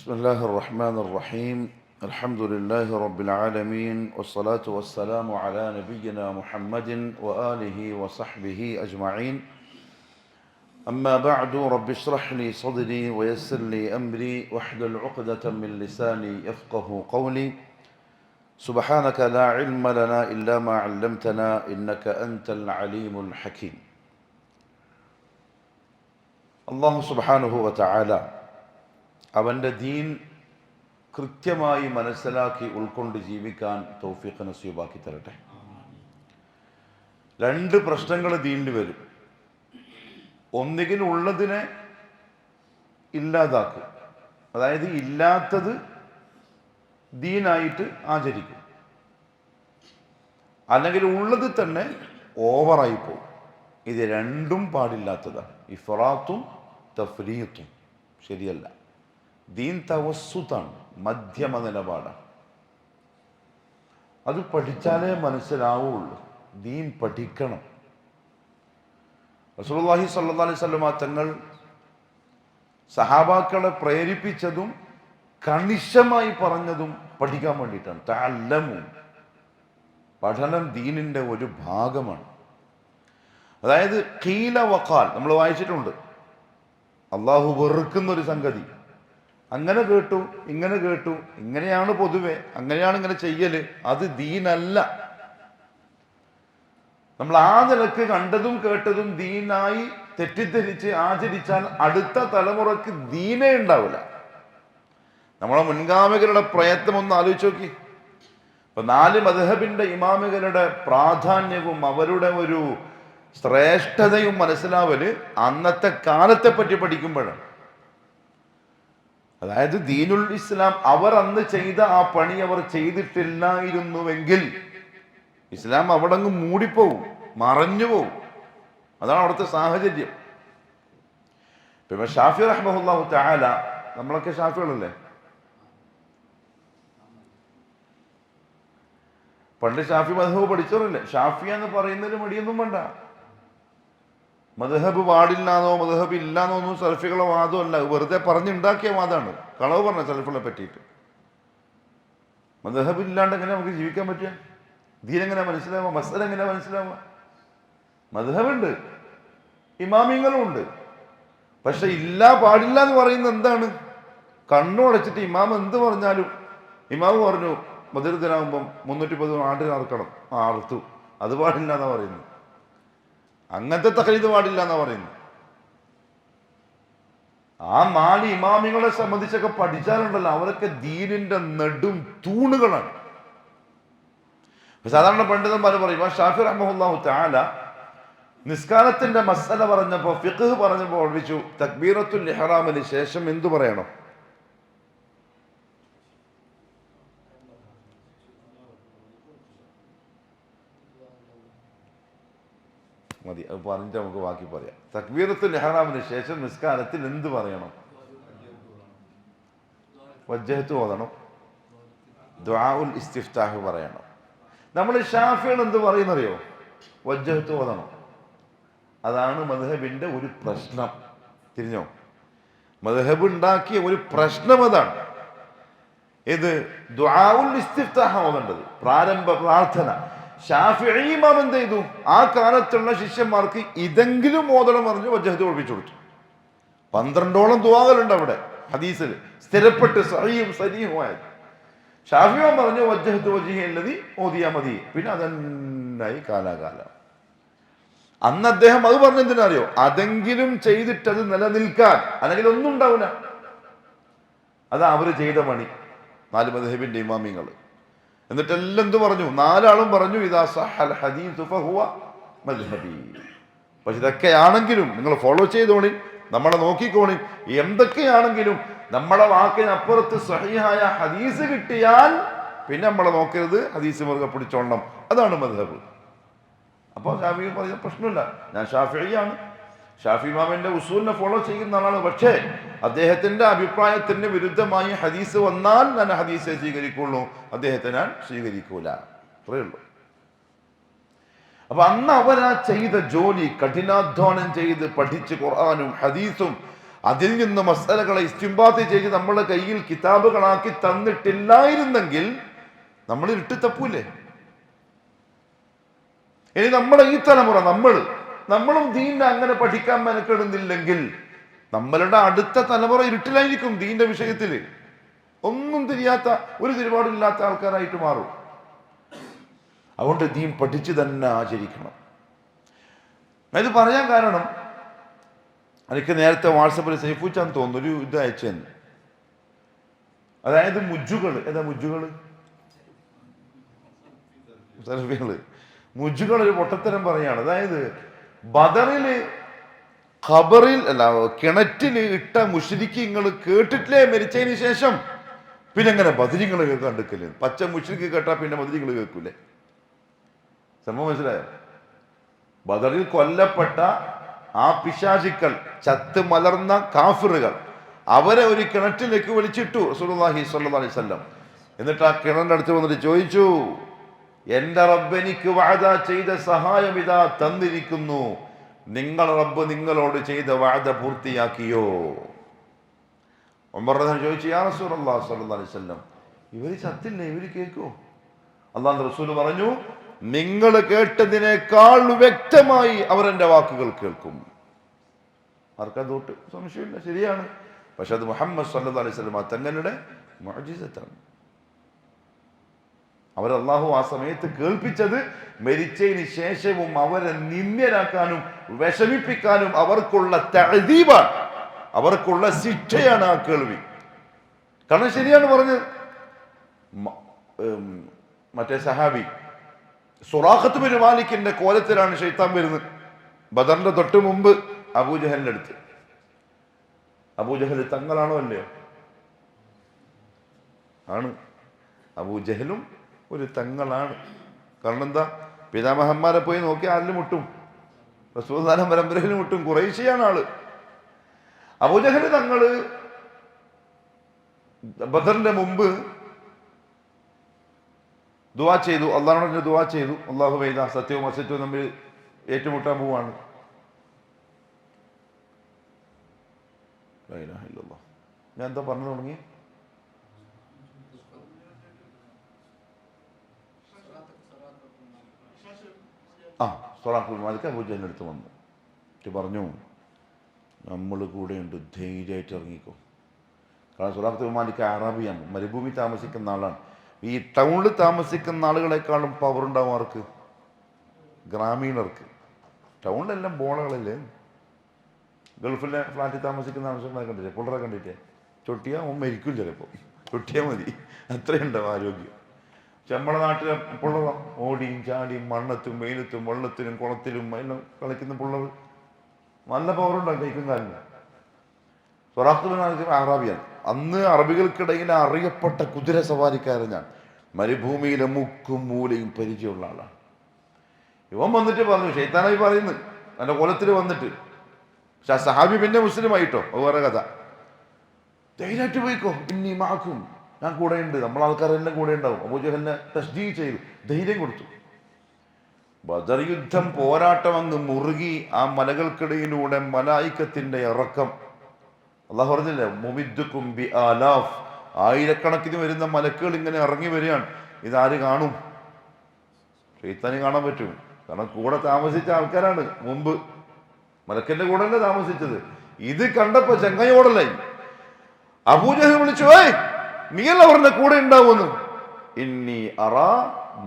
بسم الله الرحمن الرحيم الحمد لله رب العالمين والصلاة والسلام على نبينا محمد وآله وصحبه أجمعين أما بعد رب اشرح لي صدري ويسر لي أمري واحلل عقدة من لساني يفقه قولي سبحانك لا علم لنا إلا ما علمتنا إنك أنت العليم الحكيم الله سبحانه وتعالى അവൻ്റെ ദീൻ കൃത്യമായി മനസ്സിലാക്കി ഉൾക്കൊണ്ട് ജീവിക്കാൻ തൗഫീഖ് നസീബാക്കി തരട്ടെ. രണ്ട് പ്രശ്നങ്ങൾ ദീനിൽ വരും. ഒന്നുകിൽ ഉള്ളതിനെ ഇല്ലാതാക്കും, അതായത് ഇല്ലാത്തത് ദീനായിട്ട് ആചരിക്കും, അല്ലെങ്കിൽ ഉള്ളത് തന്നെ ഓവറായി പോകും. ഇത് രണ്ടും പാടില്ലാത്തതാണ്. ഇഫ്റാത്തും തഫ്രീത്തും ശരിയല്ല. ദീൻ തവസ്സുത്താണ്, മധ്യമ നിലപാടാണ്. അത് പഠിച്ചാലേ മനസ്സിലാവുള്ളൂ. ദീൻ പഠിക്കണം. റസൂലുള്ളാഹി സ്വല്ലല്ലാഹു അലൈഹി വസല്ലമ തങ്ങൾ സഹാബാക്കളെ പ്രേരിപ്പിച്ചതും കണിശമായി പറഞ്ഞതും പഠിക്കാൻ വേണ്ടിയിട്ടാണ്. തഅല്ലമു, പഠനം ദീനിൻ്റെ ഒരു ഭാഗമാണ്. അതായത് ഖീല വഖാൽ നമ്മൾ വായിച്ചിട്ടുണ്ട്. അള്ളാഹു വെറുക്കുന്നൊരു സംഗതി, അങ്ങനെ കേട്ടു ഇങ്ങനെ കേട്ടു, ഇങ്ങനെയാണ് പൊതുവെ, അങ്ങനെയാണ് ഇങ്ങനെ ചെയ്യല്, അത് ദീനല്ല. നമ്മൾ ആ നിലക്ക് കണ്ടതും കേട്ടതും ദീനായി തെറ്റിദ്ധരിച്ച് ആചരിച്ചാൽ അടുത്ത തലമുറക്ക് ദീനേ ഉണ്ടാവില്ല. നമ്മളെ മുൻഗാമികളുടെ പ്രയത്നം ഒന്ന് ആലോചിച്ച് നോക്കി. ഇപ്പൊ 4 മദ്ഹബിന്റെ ഇമാമുകളുടെ പ്രാധാന്യവും അവരുടെ ഒരു ശ്രേഷ്ഠതയും മനസ്സിലാവല് അന്നത്തെ കാലത്തെ പറ്റി പഠിക്കുമ്പോഴാണ്. അതായത് ദീനുൽ ഇസ്ലാം അവർ അന്ന് ചെയ്ത ആ പണി അവർ ചെയ്തിട്ടില്ലായിരുന്നുവെങ്കിൽ ഇസ്ലാം അവിടെ അങ്ങ് മൂടിപ്പോവും, മറഞ്ഞു പോവും. അതാണ് അവിടുത്തെ സാഹചര്യം. ഇപ്പൊ ഷാഫി റഹ്മഹുല്ലാഹു തആല, നമ്മളൊക്കെ ഷാഫികളല്ലേ? പണ്ട് ഷാഫി മദ്ഹബ് പഠിച്ചവരല്ലേ? ഷാഫി എന്ന് പറയുന്നതിന് മടിയൊന്നും വേണ്ട. മദ്ഹബ് പാടില്ലാന്നോ മദ്ഹബ് ഇല്ലാന്നോ ഒന്നും സലഫികളെ വാദമല്ല, വെറുതെ പറഞ്ഞുണ്ടാക്കിയ വാദമാണ്. കളവ് പറഞ്ഞ സലഫികളെ പറ്റിയിട്ട്. മദ്ഹബ് ഇല്ലാണ്ട് എങ്ങനെ നമുക്ക് ജീവിക്കാൻ പറ്റുക? ദീൻ എങ്ങനെ മനസ്സിലാവുക? മസ്അല എങ്ങനെ മനസ്സിലാവുക? മദ്ഹബുണ്ട്, ഇമാമിങ്ങളും ഉണ്ട്. പക്ഷെ ഇല്ല പാടില്ല എന്ന് പറയുന്നത് എന്താണ്? കണ്ണു അടച്ചിട്ട് ഇമാം എന്ത് പറഞ്ഞാലും, ഇമാം പറഞ്ഞു ബദറുദ്ദീനാകുമ്പം 310 ആണ്ടിന് അറുക്കണം, അറുത്തു, അത് പാടില്ല എന്നാ പറയുന്നത്. അങ്ങനത്തെ തഖ്ലീദ് പാടില്ല എന്നാ പറയുന്നത്. ആ 4 ഇമാമിങ്ങളെ സംബന്ധിച്ചൊക്കെ പഠിച്ചാലുണ്ടല്ലോ, അവരൊക്കെ ദീനിന്റെ നെടും തൂണുകളാണ്. സാധാരണ പണ്ഡിതന്മാർ പറയും, ഷാഫി റഹ്മഹുല്ലാഹു തആല നിസ്കാരത്തിന്റെ മസ്അല പറഞ്ഞപ്പോ, ഫിഖ്ഹ് പറഞ്ഞപ്പോ ഓർമ്മിച്ചു, തക്ബീറത്തുൽ ഇഹ്റാമിന് ശേഷം എന്തു പറയണം? മതി, അത് പറഞ്ഞിട്ട് നമുക്ക് ബാക്കി പറയാം. തക്ബീറത്തുൽ ഇഹ്റാമിന് ശേഷം നിസ്കാരത്തിൽ എന്ത് പറയണം? വജ്ജഹത്ത് ഓതണം, ദുആഉൽ ഇസ്തിഫ്താഹ് പറയണം. നമ്മൾ ഷാഫികൾ എന്ത് പറയുന്നറിയോ? വജ്ജഹത്ത് ഓതണം. അതാണ് മദ്ഹബിന്റെ ഒരു പ്രശ്നം. തിരിഞ്ഞോ? മദ്ഹബ് ഉണ്ടാക്കിയ ഒരു പ്രശ്നം അതാണ്. ഇത് ദുആഉൽ ഇസ്തിഫ്താഹ് ഓതേണ്ടത്, പ്രാരംഭ പ്രാർത്ഥന. ഷാഫിഈ ഇമാം എന്ത് ചെയ്തു? ആ കാലത്തുള്ള ശിഷ്യന്മാർക്ക് ഇതെങ്കിലും ഓതണം പറഞ്ഞ് വജ്ജഹത്ത് പഠിപ്പിച്ചു കൊടുത്തു. 12ഓളം ദുആകളുണ്ട് അവിടെ ഹദീസിൽ, സ്ഥിരപ്പെട്ട് സഹീഹും സരീഹുമായത്. ഷാഫി ഇമാം പറഞ്ഞു വജ്ജഹത്ത് വജ്ഹി അല്ലദീ ഓതിയാ മതി. പിന്നെ അതെന്നായി കാലാകാലം. അന്ന് അദ്ദേഹം അത് പറഞ്ഞെന്തിനാ അറിയോ? അതെങ്കിലും ചെയ്തിട്ടത് നിലനിൽക്കാൻ, അല്ലെങ്കിൽ ഒന്നും ഉണ്ടാവില്ല. അതാ അവര് ചെയ്ത പണി 4 മദ്ഹബിന്റെ ഇമാമിങ്ങൾ. എന്നിട്ട് എല്ലാം എന്ത് പറഞ്ഞു? 4 ആളും പറഞ്ഞു, ഇദാ സഹൽ ഹദീസു ഫഹുവ മദ്ഹബി. പക്ഷെ ഇതൊക്കെയാണെങ്കിലും നിങ്ങൾ ഫോളോ ചെയ്തോണി, നമ്മളെ നോക്കിക്കോണി. എന്തൊക്കെയാണെങ്കിലും നമ്മളെ വാക്കിനപ്പുറത്ത് സഹീഹായ ഹദീസ് കിട്ടിയാൽ പിന്നെ നമ്മളെ നോക്കരുത്, ഹദീസ് മുറുകെ പിടിച്ചോളണം. അതാണ് മദ്ഹബ്. അപ്പോൾ ഷാഫി പറഞ്ഞ പ്രശ്നമില്ല, ഞാൻ ഷാഫിയാണ്, ഷാഫി ഇമാമിന്റെ ഉസൂലിനെ ഫോളോ ചെയ്യുന്ന ആളാണ്. പക്ഷേ അദ്ദേഹത്തിന്റെ അഭിപ്രായത്തിന് വിരുദ്ധമായി ഹദീസ് വന്നാൽ ഞാൻ ഹദീസെ സ്വീകരിക്കുള്ളൂ, അദ്ദേഹത്തെ ഞാൻ സ്വീകരിക്കൂല. അത്രയേ ഉള്ളൂ. അപ്പൊ അന്ന് അവരാ ചെയ്ത ജോലി, കഠിനാധ്വാനം ചെയ്ത് പഠിച്ച് ഖുർആനും ഹദീസും അതിൽ നിന്ന് മസലകളെ ഇസ്തിംബാത്ത് ചെയ്ത് നമ്മുടെ കയ്യിൽ കിതാബുകളാക്കി തന്നിട്ടില്ലായിരുന്നെങ്കിൽ നമ്മൾ ഇരുട്ട് തപ്പൂലേ? ഇനി നമ്മുടെ ഈ തലമുറ നമ്മളും ദീനിനെ അങ്ങനെ പഠിക്കാൻ മെനക്കെടുന്നില്ലെങ്കിൽ നമ്മളുടെ അടുത്ത തലമുറ ഇരുട്ടിലായിരിക്കും. ദീന്റെ വിഷയത്തിൽ ഒന്നും തിരിയാത്ത, ഒരു തിരുപാടില്ലാത്ത ആൾക്കാരായിട്ട് മാറും. അതുകൊണ്ട് ദീൻ പഠിച്ചു തന്നെ ആചരിക്കണം. ഇത് പറയാൻ കാരണം, എനിക്ക് നേരത്തെ വാട്സപ്പിൽ സൈഫുച്ചാൻ തോന്നുന്നു ഒരു ഇത് അയച്ചെന്ന്. അതായത് മുജ്ജുകൾ, ഏതാ മുജ്ജുകൾ? മുജ്ജുകൾ ഒരു പൊട്ടത്തരം പറയാണ്. അതായത് ബദറില് ഖബറിൽ അല്ല കിണറ്റില് ഇട്ട മുശ്രിക്കുകൾ കേട്ടിട്ടില്ലേ മരിച്ചതിന് ശേഷം? പിന്നെ എങ്ങനെ ബദരിങ്ങൾ കണ്ടിക്കല്? പച്ച മുശ്രിക്ക് കേട്ടാ പിന്നെ ബദരികൾ കേൾക്കൂലേ? സംഭവം മനസ്സിലായോ? ബദറിൽ കൊല്ലപ്പെട്ട ആ പിശാചിക്കൾ, ചത്ത് മലർന്ന കാഫിറുകൾ, അവരെ ഒരു കിണറ്റിലേക്ക് വലിച്ചിട്ടു റസൂലുള്ളാഹി സ്വല്ലല്ലാഹി അലൈഹി വസല്ലം. എന്നിട്ട് ആ കിണറിന്റെ അടുത്ത് വന്നിട്ട് ചോദിച്ചു, എന്റെ റബ്ബ് എനിക്ക് വഅദ ചെയ്ത സഹായം ഇതാ തന്നിരിക്കുന്നു, നിങ്ങൾ റബ്ബ് നിങ്ങളോട് ചെയ്ത വഅദ പൂർത്തിയാക്കിയോ? ഉമർ റളിയല്ലാഹു ചോദിച്ചു, യാ റസൂലല്ലാഹി സ്വല്ലല്ലാഹി അലൈഹി വസല്ലം, ഇവര് ചത്തില്ലേ, ഇവര് കേൾക്കോ? അല്ലാഹുവിന്റെ റസൂൽ പറഞ്ഞു, നിങ്ങൾ കേട്ടതിനേക്കാൾ വ്യക്തമായി അവർ എൻ്റെ വാക്കുകൾ കേൾക്കും. ആർക്കതോട്ട് സംശയമില്ല, ശരിയാണ്. പക്ഷെ അത് മുഹമ്മദ് സല്ലല്ലാഹു അലൈഹി വസല്ലം തങ്ങളുടെ മുഅ്ജിസത്താണ്. അവർ അള്ളാഹു ആ സമയത്ത് കേൾപ്പിച്ചത് മരിച്ചതിന് ശേഷവും അവരെ നിന്ദ്യരാക്കാനും വിഷമിപ്പിക്കാനും അവർക്കുള്ള തഅദീബാണ്, അവർക്കുള്ള ശിക്ഷയാണ് ആ കേൾവി. കാരണം ശരിയാണ് പറഞ്ഞത്. മറ്റേ സഹാബി സുറാഖത്ത് ബിൻ മാലിക്കിന്റെ കോലത്തിലാണ് ശൈത്താൻ വരുന്നത്. ബദറിന്റെ തൊട്ട് മുമ്പ് അബൂജഹലിന്റെ അടുത്ത്. അബൂജഹൽ തങ്ങളാണോ അല്ലയോ? ആണ്. അബൂജഹലും ഒരു തങ്ങളാണ്. കാരണം എന്താ? പിതാമഹന്മാരെ പോയി നോക്കി ആരിലും മുട്ടും, റസൂലുള്ളാഹിന്റെ പരമ്പരയിൽ മുട്ടും. ഖുറൈശിയാണ് ആള്. അബൂജഹൽ തങ്ങള് ബദറിന്റെ മുമ്പ് ദുആ ചെയ്തു, അള്ളാഹുവിനോട് ദുആ ചെയ്തു, അല്ലാഹുവേ ഇതാ സത്യവും അസത്യവും തമ്മിൽ ഏറ്റുമുട്ടാൻ പോവാണ്. ലാ ഇലാഹ ഇല്ലല്ലാഹ്. ഞാൻ എന്താ പറഞ്ഞു തുടങ്ങി? സുറാഖുൽ മാലിക് അബൂജഹലിന്റെ അടുത്ത് വന്നു പറഞ്ഞു, നമ്മൾ കൂടെയുണ്ട്, ധൈര്യമായിട്ട് ഇറങ്ങിക്കോ. കാരണം സുറാഖുൽ മാലിക് അറാബിയാണ്, മരുഭൂമി താമസിക്കുന്ന ആളാണ്. ഈ ടൗണിൽ താമസിക്കുന്ന ആളുകളെക്കാളും പവർ ഉണ്ടാവും ആർക്ക്? ഗ്രാമീണർക്ക്. ടൗണിലെല്ലാം ബോളകളല്ലേ. ഗൾഫിലെ ഫ്ലാറ്റിൽ താമസിക്കുന്ന ആവശ്യങ്ങളെ കണ്ടില്ലേ, പിള്ളേരെ കണ്ടിട്ടേ ചൊട്ടിയാ ഓൻ മരിക്കും ചിലപ്പോൾ, ചൊട്ടിയാൽ മതി, അത്രയുണ്ടാവും ആരോഗ്യം. പക്ഷെ നമ്മുടെ നാട്ടിലെ പിള്ളേർ ഓടിയും ചാടിയും മണ്ണത്തും വെയിലത്തും വെള്ളത്തിലും കുളത്തിലും എല്ലാം കളിക്കുന്ന പിള്ളേർ നല്ല പവറുണ്ടാകും കൈക്കും കാലിന്. സ്വറാഖ് അറാബിയാണ്. അന്ന് അറബികൾക്കിടയിൽ അറിയപ്പെട്ട കുതിര സവാരിക്കാരൻ ഞാൻ. മരുഭൂമിയിലെ മുക്കും മൂലയും പരിചയമുള്ള ആളാണ്. ഇവൻ വന്നിട്ട് പറഞ്ഞു, ശൈത്താനായി പറയുന്നു എൻ്റെ കൊലത്തിൽ വന്നിട്ട്. പക്ഷെ ആ സഹാബി പിന്നെ മുസ്ലിം ആയിട്ടോ, അത് വേറെ കഥ. ധൈര്യമായിട്ട് പോയിക്കോ, ഇന്നീ മാക്കും, ഞാൻ കൂടെ ഉണ്ട്, നമ്മളെ ആൾക്കാരെല്ലാം കൂടെ ഉണ്ടാവും. അബൂജഹലിനെ തസ്ദീഖ് ചെയ്തു, ധൈര്യം കൊടുത്തു. ബദർ യുദ്ധം പോരാട്ടം അങ്ങ് മുറുകി. ആ മലകൾക്കിടയിലൂടെ മലായിക്കത്തിന്റെ ഇറക്കം. അള്ളാഹു പറഞ്ഞില്ലേ, മുമിദ്ദുക്കും ബി ആലാഫ്, ആയിരക്കണക്കിന് വരുന്ന മലക്കുകൾ ഇങ്ങനെ ഇറങ്ങി വരികയാണ്. ഇതാര് കാണും? ശൈത്താന് കാണാൻ പറ്റും. കാരണം കൂടെ താമസിച്ച ആൾക്കാരാണ് മുമ്പ്, മലക്കന്റെ കൂടെ അല്ലേ താമസിച്ചത്. ഇത് കണ്ടപ്പോ ചെങ്ങയോടല്ലായി. അബൂജഹൽ വിളിച്ചു, നീയല്ല പറഞ്ഞ കൂടെ ഉണ്ടാവുമെന്ന്. ഇന്നി അറാ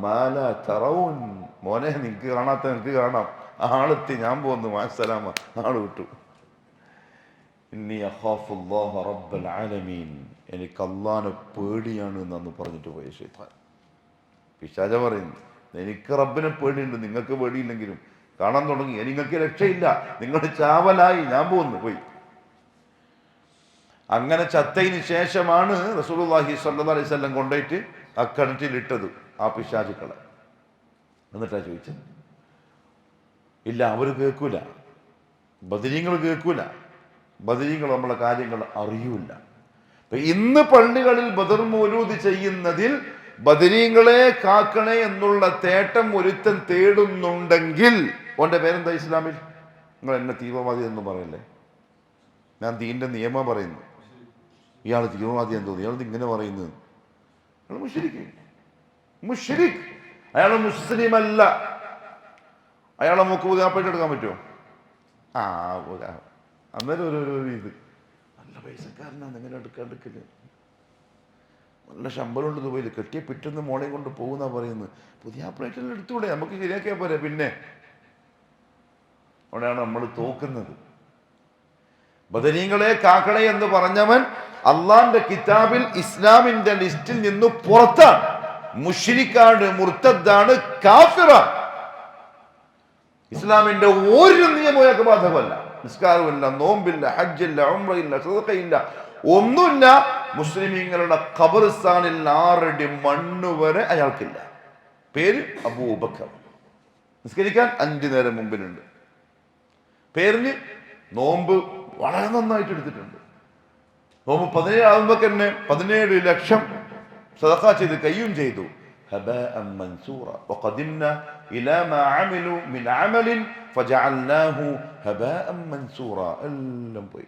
മാ ലാ തറൗൻ, മോനെ നിനക്ക് കാണാത്ത എനിക്ക് കാണാം. ആളെത്തി, ഞാൻ പോന്നു, മാസലാമ, ആള് വിട്ടു. ഇന്നി അഖാഫുല്ലാഹ റബ്ബൽ ആലമീൻ, എനിക്ക് അള്ളാനെ പേടിയാണ് എന്ന് പറഞ്ഞിട്ട് പോയ ശൈത്താൻ. പിശാച പറയുന്നു, എനിക്ക് റബ്ബിനെ പേടിയുണ്ട്, നിങ്ങൾക്ക് പേടിയില്ലെങ്കിലും. കാണാൻ തുടങ്ങി, നിങ്ങൾക്ക് രക്ഷയില്ല, നിങ്ങൾ ചാവലായി, ഞാൻ പോകുന്നു, പോയി. അങ്ങനെ ചത്തതിന് ശേഷമാണ് റസൂലുള്ളാഹി സ്വല്ലല്ലാഹി അലൈഹി വസല്ലം കൊണ്ടുപോയിട്ട് ആ കിണറ്റിലിട്ടത് ആ പിശാചുക്കളെ. എന്നിട്ടാ ചോദിച്ചത്. ഇല്ല, അവർ കേൾക്കൂല, ബദരീങ്ങൾ കേൾക്കൂല, ബദരീങ്ങൾ നമ്മളെ കാര്യങ്ങൾ അറിയൂല. ഇന്ന് പള്ളികളിൽ ബദർ മൗലൂദ് ചെയ്യുന്നതിൽ ബദരീങ്ങളെ കാക്കണേ എന്നുള്ള തേട്ടം ഒരുത്തൻ തേടുന്നുണ്ടെങ്കിൽ ഓന്റെ പേരെന്താ ഇസ്ലാമിൽ? നിങ്ങൾ എന്നെ തീവ്രവാദി എന്ന് പറയല്ലേ. ഞാൻ ദീൻ്റെ നിയമം പറയുന്നു. ഇയാൾ തീവ്രവാദി എന്ന് തോന്നി, ഇയാൾ ഇങ്ങനെ പറയുന്നത്. അയാൾ മുശ്രിക്, അയാൾ മുസ്ലിം അല്ല. അയാളെ മൂക്ക് പുതിയാപ്പായിട്ട് എടുക്കാൻ പറ്റുമോ? അന്നേരം ഒരു ഇത് നല്ല പൈസക്കാരനാണ്, എങ്ങനെ എടുക്കാണ്ടിരിക്കില്ല, നല്ല ശമ്പളമുണ്ട് ദുബൈയിൽ, കെട്ടിയ പിറ്റേന്ന് മോളെയും കൊണ്ട് പോകുന്ന പറയുന്നത്. പുതിയാപ്പിളായിട്ടെല്ലാം എടുത്തുകൂടെ, നമുക്ക് ശരിയാക്കിയാൽ പോരെ. പിന്നെ അവിടെയാണ് നമ്മൾ തോക്കുന്നത്. ബദരീങ്ങളെ കാക്കളെ എന്ന് പറഞ്ഞവൻ അള്ളാന്റെ കിതാബിൽ ഇസ്ലാമിന്റെ ലിസ്റ്റിൽ നിന്ന് പുറത്താണ്, മുശ്രിക്കാണ്, മുർത്തദ്ദാണ്, കാഫിറാണ്. ഇസ്ലാമിന്റെ ഒരു നിയമവും ബാധകമല്ല. നിസ്കാരമില്ല, നോമ്പില്ല, ഹജ്ജില്ല, ഉംറയില്ല, സദഖയില്ല, ഒന്നുമില്ല. മുസ്ലിമീങ്ങളുടെ ഖബർസ്ഥാനിൽ 6 അടി മണ്ണ് വരെ അയാൾക്കില്ല. പേര് അബൂബക്കർ. നിസ്കരിക്കാൻ 5 നേരം മുമ്പിലുണ്ട്. പേരിന് നോമ്പ് വളരെ നന്നായിട്ട് എടുത്തിട്ടുണ്ട്. നോമ്പ് 17 ആകുമ്പോ തന്നെ 17 ലക്ഷം സദഖ ചെയ്ത് കയ്യും ചെയ്തു. ഹബാഅൻ മൻസൂറ വഖദിംനാ ഇലാ മാ അമിലു മിൻ അമലിൻ ഫജഅൽനാഹു ഹബാഅൻ മൻസൂറ. എല്ലാം പോയി.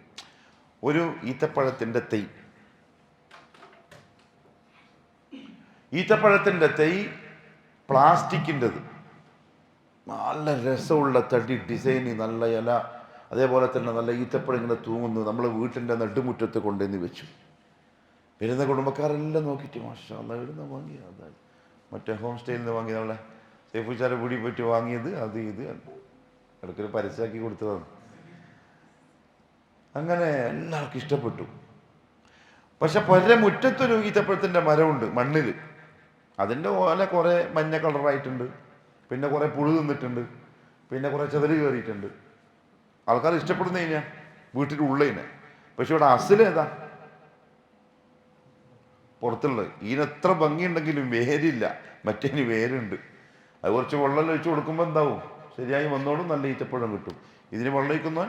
ഒരു ഈത്തപ്പഴത്തിന്റെ തൈ, ഈത്തപ്പഴത്തിന്റെ തൈ പ്ലാസ്റ്റിക്കിൻ്റെത്, നല്ല രസമുള്ള തടി, ഡിസൈന്, നല്ല ഇല, അതേപോലെ തന്നെ നല്ല ഈത്തപ്പഴം ഇങ്ങനെ തൂങ്ങുന്നു. നമ്മളെ വീട്ടിൻ്റെ നെടുമുറ്റത്ത് കൊണ്ടുവന്ന് വെച്ചു. വരുന്ന കുടുംബക്കാരെല്ലാം നോക്കിയിട്ട് മാഷാ അല്ലാഹ് എവിടുന്ന വാങ്ങിയ, അതായത് മറ്റേ ഹോം സ്റ്റേയിൽ നിന്ന് വാങ്ങി, നമ്മളെ സേഫുച്ചാരെ വീടി പോയിട്ട് വാങ്ങിയത്, അത് ഇത് ഇടയ്ക്കൊരു പരസ്യമാക്കി കൊടുത്തതാണ്. അങ്ങനെ എല്ലാവർക്കും ഇഷ്ടപ്പെട്ടു. പക്ഷെ പല മുറ്റത്തൊരു ഈത്തപ്പഴത്തിൻ്റെ മരമുണ്ട് മണ്ണിൽ. അതിൻ്റെ ഓല കുറേ മഞ്ഞ കളറായിട്ടുണ്ട്, പിന്നെ കുറേ പുഴു തിന്നിട്ടുണ്ട്, പിന്നെ കുറേ ചെതല് കയറിയിട്ടുണ്ട്. ആൾക്കാർ ഇഷ്ടപ്പെടുന്ന കഴിഞ്ഞാൽ വീട്ടിൽ ഉള്ളതിനെ. പക്ഷെ ഇവിടെ അസിലേതാ? പുറത്തുള്ളത്. ഇതിനെത്ര ഭംഗിയുണ്ടെങ്കിലും വേരില്ല, മറ്റേന് വേരുണ്ട്. അത് കുറച്ച് വെള്ളം ഒഴിച്ച് കൊടുക്കുമ്പോൾ എന്താവും, ശരിയായി വന്നോളും, നല്ല ഈത്തപ്പഴം കിട്ടും. ഇതിന് വെള്ളം ഒഴിക്കുന്ന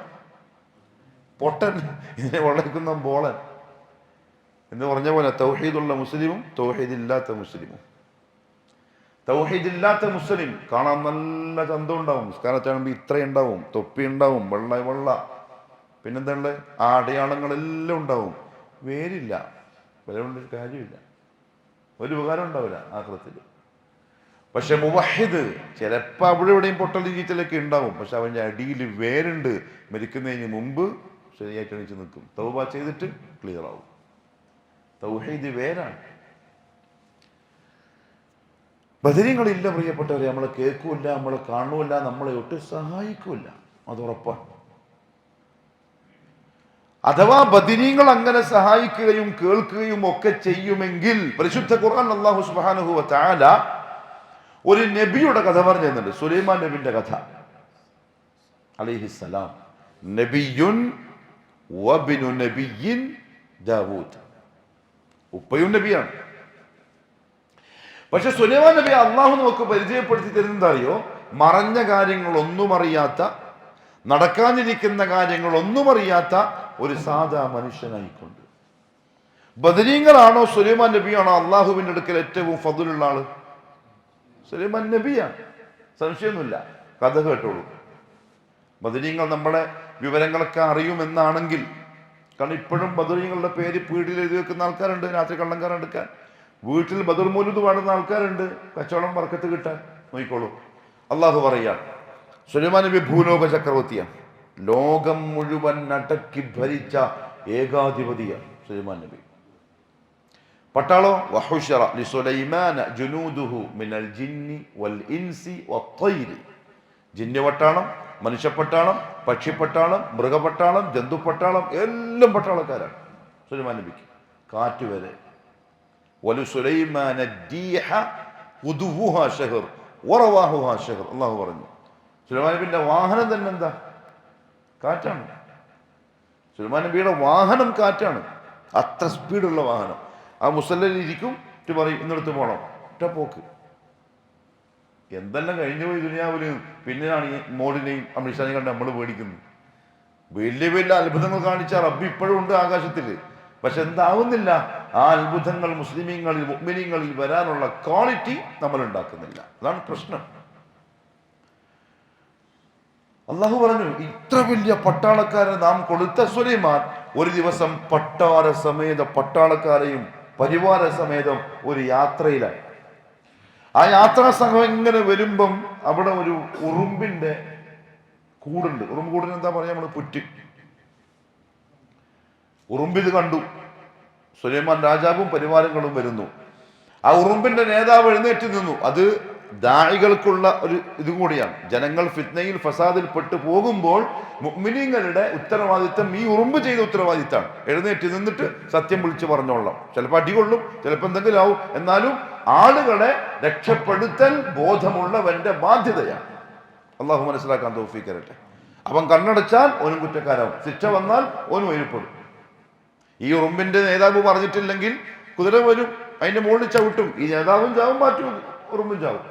പൊട്ടൻ, ഇതിനെ വെള്ളം ഒഴിക്കുന്ന ബോളൻ എന്ന് പറഞ്ഞ പോലെ തൗഹീദുള്ള മുസ്ലിമും തൗഹീദില്ലാത്ത മുസ്ലിമും. തൗഹീദില്ലാത്ത മുസ്ലിം കാണാൻ നല്ല ചന്തം ഉണ്ടാവും, നിസ്കാരത്താകുമ്പോൾ ഇത്രയുണ്ടാവും, തൊപ്പി ഉണ്ടാവും, വെള്ള, പിന്നെന്താ ആ അടയാളങ്ങളെല്ലാം ഉണ്ടാവും, വേരില്ല. വില കൊണ്ടൊരു കാര്യമില്ല, ഒരു ഉപകാരം ഉണ്ടാവില്ല ആഖിറത്തിൽ. പക്ഷെ മുവഹിദ് ചിലപ്പോൾ അവിടെ എവിടെയും പൊട്ടലും ചീറ്റലൊക്കെ ഉണ്ടാവും, പക്ഷെ അവൻ്റെ അടിയിൽ വേരുണ്ട്. മരിക്കുന്നതിന് മുമ്പ് ശരിയായിട്ട് എണീച്ച് നിൽക്കും, തൗബ ചെയ്തിട്ട് ക്ലിയർ ആവും. തൗഹീദ് വേരാണ്. ബദരീങ്ങളില്ല പ്രിയപ്പെട്ടവരെ, നമ്മളെ കേൾക്കൂല, നമ്മളെ കാണൂല, നമ്മളെ ഒട്ടും സഹായിക്കൂല, അത് ഉറപ്പാണ്. അഥവാ ബദരീങ്ങൾ അങ്ങനെ സഹായിക്കുകയും കേൾക്കുകയും ഒക്കെ ചെയ്യുമെങ്കിൽ പരിശുദ്ധ ഖുർആൻ അല്ലാഹു സുബ്ഹാനഹു വ തആല ഒരു നബിയുടെ കഥ പറഞ്ഞു തരുന്നുണ്ട്. സുലൈമാൻ നബിന്റെ കഥ അലൈഹിസ്സലാം. നബിയുൻ വബ്നു നബിയിൻ ദാവൂദ്. ഉപ്പയും നബിയാണ്. പക്ഷെ സുലൈമാൻ നബി അള്ളാഹു നമുക്ക് പരിചയപ്പെടുത്തി തരുന്നത് അറിയോ? മറഞ്ഞ കാര്യങ്ങളൊന്നും അറിയാത്ത, നടക്കാനിരിക്കുന്ന കാര്യങ്ങളൊന്നും അറിയാത്ത ഒരു സാധാ മനുഷ്യനായിക്കൊണ്ട്. ബദരീങ്ങളാണോ സുലൈമാൻ നബിയാണോ അള്ളാഹുവിൻ്റെ അടുക്കൽ ഏറ്റവും ഫദ്ലുള്ള ആള്? സുലൈമാൻ നബിയാണ്, സംശയമൊന്നുമില്ല. കഥ കേട്ടോളൂ. ബദരീങ്ങൾ നമ്മളെ വിവരങ്ങളൊക്കെ അറിയുമെന്നാണെങ്കിൽ, കാരണം ഇപ്പോഴും ബദരീങ്ങളുടെ പേര് പീടിയിൽ എഴുതി വെക്കുന്ന ആൾക്കാരുണ്ട്, രാത്രി കള്ളങ്കാരൻ എടുക്കാൻ. വീട്ടിൽ ബദർ മൗലിദ് പാടുന്ന ആൾക്കാരുണ്ട്, കച്ചവടം ബർക്കത്ത് കിട്ടാൻ. നോക്കിക്കോളൂ. അള്ളാഹു പറയാം, സുലൈമാൻ നബി ഭൂലോക ചക്രവർത്തിയാണ്, ലോകം മുഴുവൻ അടക്കി ഭരിച്ച ഏകാധിപതിയാണ് സുലൈമാൻ നബി. പട്ടാളോ വഹുശറ ലിസുലൈമാന ജുനൂദുഹു മിനൽ ജിന്നി വൽ ഇൻസി വത്തൈരി. ജിന്നി പട്ടാളം, മനുഷ്യപ്പട്ടാളം, പക്ഷിപ്പട്ടാളം, മൃഗപട്ടാളം, ജന്തുപട്ടാളം, എല്ലാം പട്ടാളക്കാരാണ് സുലൈമാൻ നബിക്ക്, കാറ്റ് വരെ. വലു സുലൈമാന ദീഹ ഉദുവുഹാ ശഹർ വറവാഹുഹാ ശഹർ. അല്ലാഹു പറഞ്ഞു, സുലൈമാൻ നബിന്റെ വാഹനം തന്നെ എന്താ? കാറ്റാണ്. സുലൈമാൻ നബിയുടെ വാഹനം കാറ്റാണ്, അത്ര സ്പീഡുള്ള വാഹനം. ആ മുസല്ലയിൽ ഇരിക്കും, പറയും ഇന്നെടുത്ത് പോകണം, ഒറ്റ പോക്ക്. എന്തെല്ലാം കഴിഞ്ഞു പോയി ദുനിയാവില്. പിന്നെയാണ് ഈ മോഡിനെയും അമിത്ഷാനെയും കണ്ട് നമ്മൾ പേടിക്കുന്നത്. വലിയ വലിയ അത്ഭുതങ്ങൾ കാണിച്ച റബ്ബ് ഇപ്പോഴും ഉണ്ട് ആകാശത്തിൽ. പക്ഷെ എന്താവുന്നില്ല, ആ അത്ഭുതങ്ങൾ മുസ്ലിമീങ്ങളിൽ മുഅ്മിനീങ്ങളിൽ വരാനുള്ള ക്വാളിറ്റി നമ്മൾ ഉണ്ടാക്കുന്നില്ല. അതാണ് പ്രശ്നം. അള്ളാഹു പറഞ്ഞു, ഇത്ര വലിയ പട്ടാളക്കാരെ നാം കൊടുത്ത സുലൈമാൻ ഒരു ദിവസം പട്ടാളക്കാരെയും പരിവാര സമേതം ഒരു യാത്രയിലായി. ആ യാത്രാ സംഘം ഇങ്ങനെ വരുമ്പം അവിടെ ഒരു ഉറുമ്പിന്റെ കൂടുണ്ട്. ഉറുമ്പ് കൂടിന് എന്താ പറയാ, നമ്മള് പുറ്റ്. ഉറുമ്പിത് കണ്ടു. സുലൈമാൻ രാജാവും പരിവാരങ്ങളും വരുന്നു. ആ ഉറുമ്പിന്റെ നേതാവ് എഴുന്നേറ്റ് നിന്നു. അത് ദാഇകൾക്കുള്ള ഒരു ഇത് കൂടിയാണ്. ജനങ്ങൾ ഫിത്നയിൽ ഫസാദിൽ പെട്ടു പോകുമ്പോൾ മുഅ്മിനീങ്ങളുടെ ഉത്തരവാദിത്തം ഈ ഉറുമ്പ് ചെയ്ത ഉത്തരവാദിത്തമാണ്. എഴുന്നേറ്റ് നിന്നിട്ട് സത്യം വിളിച്ചു പറഞ്ഞോളാം. ചിലപ്പോൾ അടികൊള്ളും, ചിലപ്പോൾ എന്തെങ്കിലും ആവും. എന്നാലും ആളുകളെ രക്ഷപ്പെടുത്തൽ ബോധമുള്ളവന്റെ ബാധ്യതയാണ്. അള്ളാഹു മനസ്സിലാക്കാൻ തൗഫീഖ് തരട്ടെ. അവൻ കണ്ണടച്ചാൽ ഓനും കുറ്റക്കാരാവും, ശിക്ഷ വന്നാൽ ഓനും എഴുപ്പെടും. ഈ ഉറുമ്പിന്റെ നേതാവ് പറഞ്ഞിട്ടില്ലെങ്കിൽ കുതിര വരും, അതിന്റെ മുകളിൽ ചവിട്ടും. ഈ നേതാവും ചാവും, മാറ്റും, ഉറുമ്പും ചാവും.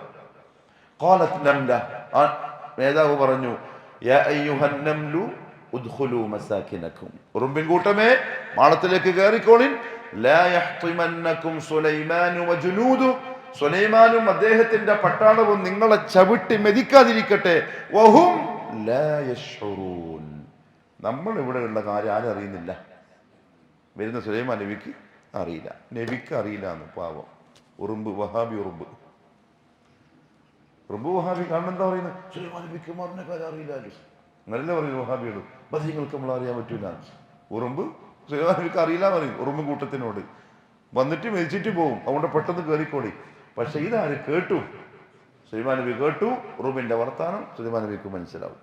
ആ നേതാവ് പറഞ്ഞു, ഉറുമ്പിൻ കൂട്ടമേ, മാളത്തിലേക്ക് കയറിക്കോളിൻ. സുലൈമാനും അദ്ദേഹത്തിന്റെ പട്ടാളവും നിങ്ങളെ ചവിട്ടി മെതിക്കാതിരിക്കട്ടെ. നമ്മൾ ഇവിടെ ഉള്ള കാര്യം ആരും അറിയുന്നില്ല. വരുന്ന സുലൈമാൻ നബിക്ക് അറിയില്ല, നബിക്ക് അറിയില്ല എന്ന്. പാവം ഉറുമ്പ്, വഹാബി ഉറുമ്പ് വഹാബി. കാരണം എന്താ പറയുന്നത്, സുലൈമാൻ നബിക്ക് മറിഞ്ഞ കാര്യം അറിയില്ലല്ലോ. അങ്ങനല്ലേ പറയുന്നു വഹാബിയോട്, ബദീങ്ങൾക്ക് നമ്മൾ അറിയാൻ പറ്റൂല. ഉറുമ്പ് സുലൈമാൻ നബിക്ക് അറിയില്ല പറയും ഉറുമ്പ് കൂട്ടത്തിനോട്. വന്നിട്ട് മരിച്ചിട്ട് പോകും, അതുകൊണ്ട് പെട്ടെന്ന് കയറിക്കോടി. പക്ഷെ ഇതാര് കേട്ടു? സുലൈമാൻ നബി കേട്ടു ഉറുമ്പിന്റെ വർത്താനം. സുലൈമാൻ നബിക്ക് മനസ്സിലാവും.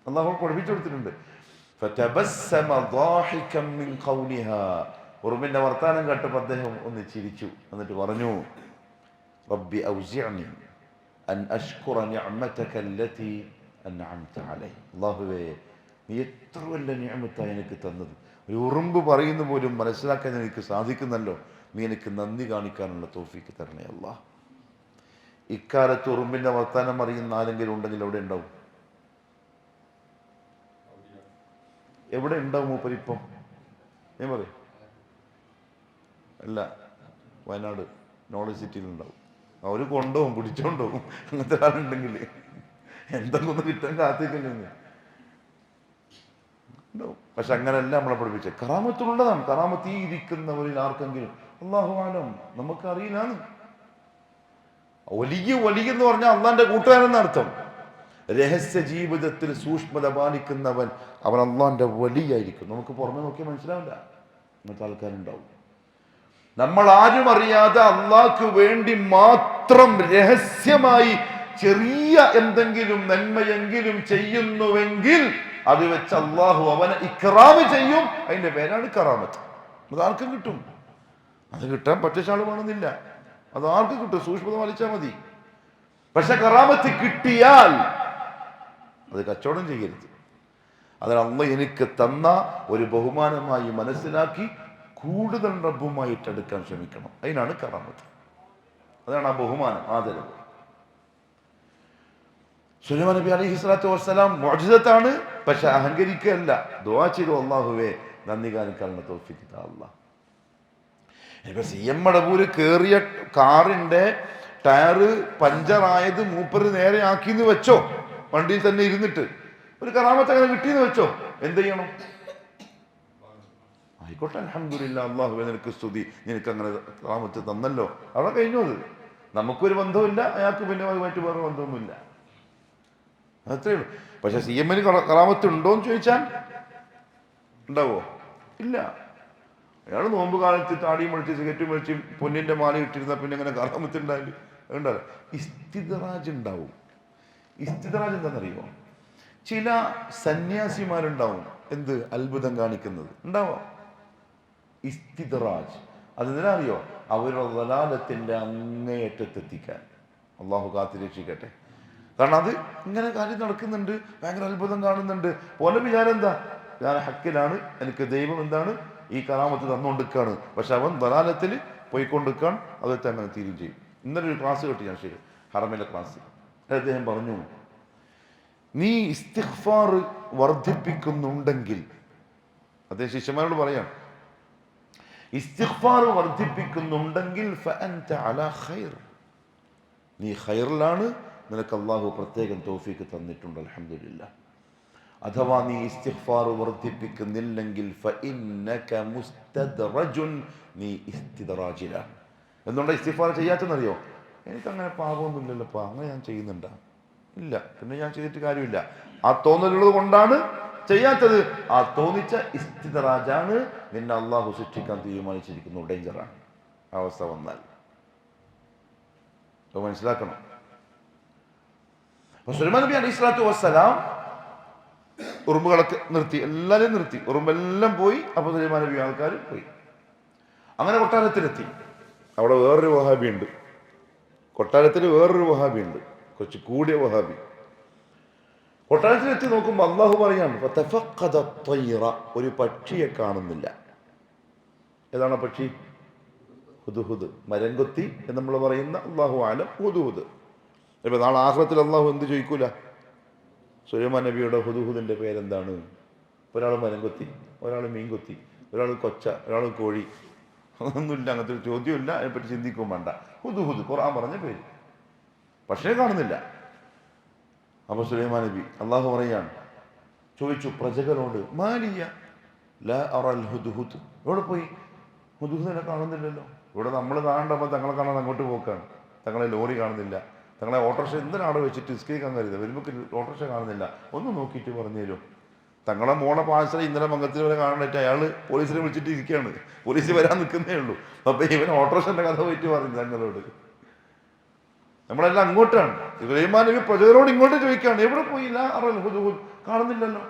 അല്ലാഹു പഠിപ്പിച്ചു കൊടുത്തിട്ടുണ്ട്. ഉറുമ്പിന്റെ വർത്താനം കേട്ടപ്പോൾ അദ്ദേഹം ഒന്ന് ചിരിച്ചു. എന്നിട്ട് പറഞ്ഞു, റബ്ബി ഔസിഅനി അൻ അഷ്കുറ നിഅമതക അല്ലതി അൻഅംത അലൈ. അല്ലാഹുവേ, നീ എത്ര വലിയ നിഅമത്താണ് എനിക്ക് തന്നത്. ഒരു ഉറുമ്പ് പറയുന്ന പോലും മനസ്സിലാക്കാൻ എനിക്ക് സാധിക്കുന്നല്ലോ. നീ എനിക്ക് നന്ദി കാണിക്കാനുള്ള തൗഫീക്ക് തരണേ അല്ലാഹ്. ഇക്കാലത്ത് ഉറുമ്പിന്റെ വർത്താനം അറിയുന്ന ആരെങ്കിലും ഉണ്ടെങ്കിൽ എവിടെ ഉണ്ടാവും? എവിടെ ഉണ്ടാവും മൂപ്പരിപ്പം? ഞാൻ പറയും അല്ല, വയനാട് നോളജ് സിറ്റിയിലുണ്ടാവും. അവർ കൊണ്ടുപോകും, പിടിച്ചോണ്ടുപോകും. അങ്ങനത്തെ ആളുണ്ടെങ്കിൽ എന്തെങ്കിലും ഒന്ന് കിട്ടാൻ കാത്തിക്കല്ലേ ഉണ്ടാവും. പക്ഷെ അങ്ങനെയല്ല നമ്മളെ പഠിപ്പിച്ചത്. കറാമത്തുള്ളതാണ്. കറാമത്ത് ഈ ഇരിക്കുന്നവരിൽ ആർക്കെങ്കിലും അല്ലാഹു ആലം, നമുക്കറിയില്ലാന്ന്. വലിയ എന്ന് പറഞ്ഞാൽ അള്ളാന്റെ കൂട്ടുകാരെന്ന അർത്ഥം. രഹസ്യ ജീവിതത്തിൽ സൂക്ഷ്മത പാലിക്കുന്നവൻ അവൻ അള്ളാന്റെ വലിയായിരിക്കും. നമുക്ക് പുറമെ നോക്കിയാൽ മനസ്സിലാവില്ല. അങ്ങനത്തെ ആൾക്കാരുണ്ടാവും. നമ്മൾ ആരും അറിയാതെ അള്ളാഹ്ക്ക് വേണ്ടി മാത്രം രഹസ്യമായി ചെറിയ എന്തെങ്കിലും നന്മയെങ്കിലും ചെയ്യുന്നുവെങ്കിൽ അത് വെച്ച് അള്ളാഹു അവനെ ഇക്റാമ് ചെയ്യും. അതിന്റെ പേരാണ് കറാമത്ത്. അത് ആർക്കും കിട്ടും. അത് കിട്ടാൻ പറ്റിച്ചാൾ വേണമെന്നില്ല. അത് ആർക്കും കിട്ടും, സൂക്ഷ്മത പാലിച്ചാൽ മതി. പക്ഷെ കറാമത്ത് കിട്ടിയാൽ അത് കച്ചവടം ചെയ്യരുത്. അതിന് അള്ളാഹ് എനിക്ക് തന്ന ഒരു ബഹുമാനമായി മനസ്സിലാക്കി കൂടുതൽ റബ്ബുമായിട്ട് അടുക്കാൻ ശ്രമിക്കണം. അതിനാണ് കറാമത്ത്. അതാണ് ആ ബഹുമാനം, ആദരവ്. സുലൈമാൻ നബി അലൈഹി സ്വലാത്തു വസ്സലാം മുഅ്ജിസത്താണ്. പക്ഷെ അഹങ്കരിക്കല്ല. ദുആ ചെയ്തു, അല്ലാഹുവേ നന്ദി കാണിക്കാനുള്ള തൗഫീഖ് താ അല്ലാഹ്. ഇപ്പൊ CM മടവൂര് കേറിയ കാറിന്റെ ടയറ് പഞ്ചറായത് മൂപ്പര് നേരെ ആക്കിന്ന് വെച്ചോ, വണ്ടിയിൽ തന്നെ ഇരുന്നിട്ട് ഒരു കറാമത്ത് അങ്ങനെ കിട്ടിയെന്ന് വെച്ചോ, എന്ത് ചെയ്യണം? ആയിക്കോട്ടെ, അൽഹംദുലില്ലാ, അല്ലാഹുവേ നിനക്ക് സ്തുതി, നിനക്ക് അങ്ങനെ കറാമത്ത് തന്നല്ലോ, അവിടെ കഴിഞ്ഞു. അത് നമുക്കൊരു ബന്ധമില്ല, അയാൾക്ക് പിന്നെ അതുമായിട്ട് വേറെ ബന്ധമൊന്നുമില്ല. അത്രേ ഉള്ളൂ. പക്ഷെ CM കറാമത്ത് ഉണ്ടോന്ന് ചോദിച്ചാൽ ഉണ്ടാവോ? ഇല്ല. അയാൾ നോമ്പ് കാലത്ത് താടിയും മഴിച്ച് സിഗരറ്റും മഴിച്ച് പൊന്നിന്റെ മാല ഇട്ടിരുന്ന പിന്നെ എങ്ങനെ കറാമത്ത് ഉണ്ടായാലും ഉണ്ടാവില്ല. ഇസ്തിദ്റാജ് ഉണ്ടാവും. ഇസ്തിദ്റാജ് എന്താണെന്നറിയുമോ? ചില സന്യാസിമാരുണ്ടാവും എന്ത് അത്ഭുതം കാണിക്കുന്നത് ഉണ്ടാവാം. ഇസ്തിദ്റാജ് അതെന്തിനാ? അവരുടെ ദലാലത്തിന്റെ അങ്ങേയറ്റത്തെത്തിക്കാൻ. അള്ളാഹു കാത്തിരക്ഷിക്കട്ടെ. കാരണം അത് ഇങ്ങനെ കാര്യം നടക്കുന്നുണ്ട്, ഭയങ്കര അത്ഭുതം കാണുന്നുണ്ട്. പോലെ വിചാരം എന്താ, ഞാൻ ഹക്കിലാണ്, എനിക്ക് ദൈവം എന്താണ് ഈ കറാമത്ത് തന്നുകൊണ്ടിരിക്കുകയാണ്. പക്ഷെ അവൻ ദലാലത്തിൽ പോയിക്കൊണ്ടിരിക്കാൻ, അതൊക്കെ അങ്ങനെ തീരും ചെയ്യും. ഇന്നലെ ഒരു ക്ലാസ് കേട്ടു ഞാൻ, ശരി, ഹറമിലെ ക്ലാസ്. അദ്ദേഹം പറഞ്ഞു, നീ ഇസ്തിഗ്ഫാർ വർദ്ധിപ്പിക്കുന്നുണ്ടെങ്കിൽ, അദ്ദേഹം ശിഷ്യന്മാരോട് പറയാം, ഇസ്തിഗ്ഫാർ വർദ്ധിപ്പിക്കുന്നുണ്ടെങ്കിൽ ഫഅൻത അലാ ഖൈർ, നീ ഖൈറിലാണ്, നിനക്ക് അള്ളാഹു പ്രത്യേകം തൗഫീക്ക് തന്നിട്ടുണ്ട്, അൽഹംദുലില്ലാഹ്. അഥവാ നീ ഇസ്തിഗ്ഫാർ വർദ്ധിപ്പിക്കുന്നില്ലെങ്കിൽ ഫഇന്നക മുസ്തദ്റജുൻ, നീ ഇസ്തിദ്റാജിലാണ്. എന്തുകൊണ്ട് ഇസ്തിഗ്ഫാർ ചെയ്യാത്തെന്നറിയോ? എനിക്കങ്ങനെ പാപമൊന്നുമില്ലല്ലോപ്പാ, അങ്ങനെ ഞാൻ ചെയ്യുന്നുണ്ടാ? ഇല്ല, പിന്നെ ഞാൻ ചെയ്തിട്ട് കാര്യമില്ല. ആ തോന്നലുള്ളത് കൊണ്ടാണ് ചെയ്യാത്തത്. ആ തോന്നിച്ച ഇസ്തിദ്റാജാണ്, നിന്നെ അള്ളാഹു സൃഷ്ടിക്കാൻ തീരുമാനിച്ചിരിക്കുന്നു. ഡേഞ്ചറാണ് അവസ്ഥ വന്നാൽ. അപ്പോൾ മനസ്സിലാക്കണം. സുലൈമാൻ നബി അലൈഹി സ്വലാത്തു വസ്സലാം ഉറുമ്പുകളൊക്കെ നിർത്തി, എല്ലാവരെയും നിർത്തി, ഉറുമ്പെല്ലാം പോയി. അപ്പോൾ സുലൈമാൻ നബി ആൾക്കാർ പോയി. അങ്ങനെ കൊട്ടാരത്തിലെത്തി. അവിടെ വേറൊരു വഹാബി ഉണ്ട്. കൊട്ടാരത്തിൽ വേറൊരു വഹാബി ഉണ്ട്, കുറച്ച് കൂടിയ വഹാബി. കൊട്ടാരത്തിലെത്തി നോക്കുമ്പോൾ അള്ളാഹു പറയാണ്, ഒരു പക്ഷിയെ കാണുന്നില്ല. ഏതാണ് പക്ഷി? ഹുദ്ഹുദ്, മരംകൊത്തി എന്ന് നമ്മൾ പറയുന്ന, അള്ളാഹു ആലം, ഹുദ്ഹുദ്. ഇപ്പൊ നാളെ ആഖിറത്തിൽ അള്ളാഹു എന്ത് ചോദിക്കൂല? സുലൈമാൻ നബിയുടെ ഹുദ്ഹുദിന്റെ പേരെന്താണ്? ഒരാൾ മരംകൊത്തി, ഒരാൾ മീൻകൊത്തി, ഒരാൾ കൊച്ച, ഒരാൾ കോഴി. ഒന്നുമില്ല, അങ്ങനത്തെ ഒരു ചോദ്യമില്ല, അതിനെപ്പറ്റി ചിന്തിക്കും വേണ്ട. ഹുദ്ഹുദ് ഖുർആൻ പറഞ്ഞ പേര്, പക്ഷേ കാണുന്നില്ല. അപ്പൊ സുലൈമാൻ നബി അള്ളാഹു പറയാണ്, ചോദിച്ചു പ്രജകളോട്, മാലിയ ലാ അറൽ ഹുദ്ഹുദ്, എവിടെ പോയി? ഹുദ്ഹുദിനെ കാണുന്നില്ലല്ലോ. ഇവിടെ നമ്മൾ കാണേണ്ടപ്പോൾ തങ്ങളെ കാണാൻ അങ്ങോട്ട് പോക്കാണ്. തങ്ങളെ ലോറി കാണുന്നില്ല, തങ്ങളെ ഓട്ടോറിക്ഷ എന്തിനാണ് വെച്ചിട്ട് ഇസ്കരിക്കാൻ കരുതുക, വരുമ്പോൾ ഓട്ടോറിക്ഷ കാണുന്നില്ല. ഒന്ന് നോക്കിയിട്ട് പറഞ്ഞു തരും. തങ്ങളെ മോളെ പാഴ്സൽ ഇന്നലെ മംഗലത്തിൽ വരെ കാണാനായിട്ട് അയാൾ പോലീസിനെ വിളിച്ചിട്ട് ഇരിക്കുകയാണ്. പോലീസ് വരാൻ നിൽക്കുന്നേ ഉള്ളൂ. അപ്പൊ ഇവൻ ഓട്ടോറിക്ഷൻ്റെ കഥ പോയിട്ട് പറഞ്ഞു തങ്ങളോട്. നമ്മളെല്ലാം അങ്ങോട്ടാണ്. സുലൈമാൻ നബി പ്രജകളോട് ഇങ്ങോട്ട് ചോദിക്കുകയാണ്, എവിടെ പോയില്ല? ഹുദ്ഹുദ് കാണുന്നില്ലല്ലോ.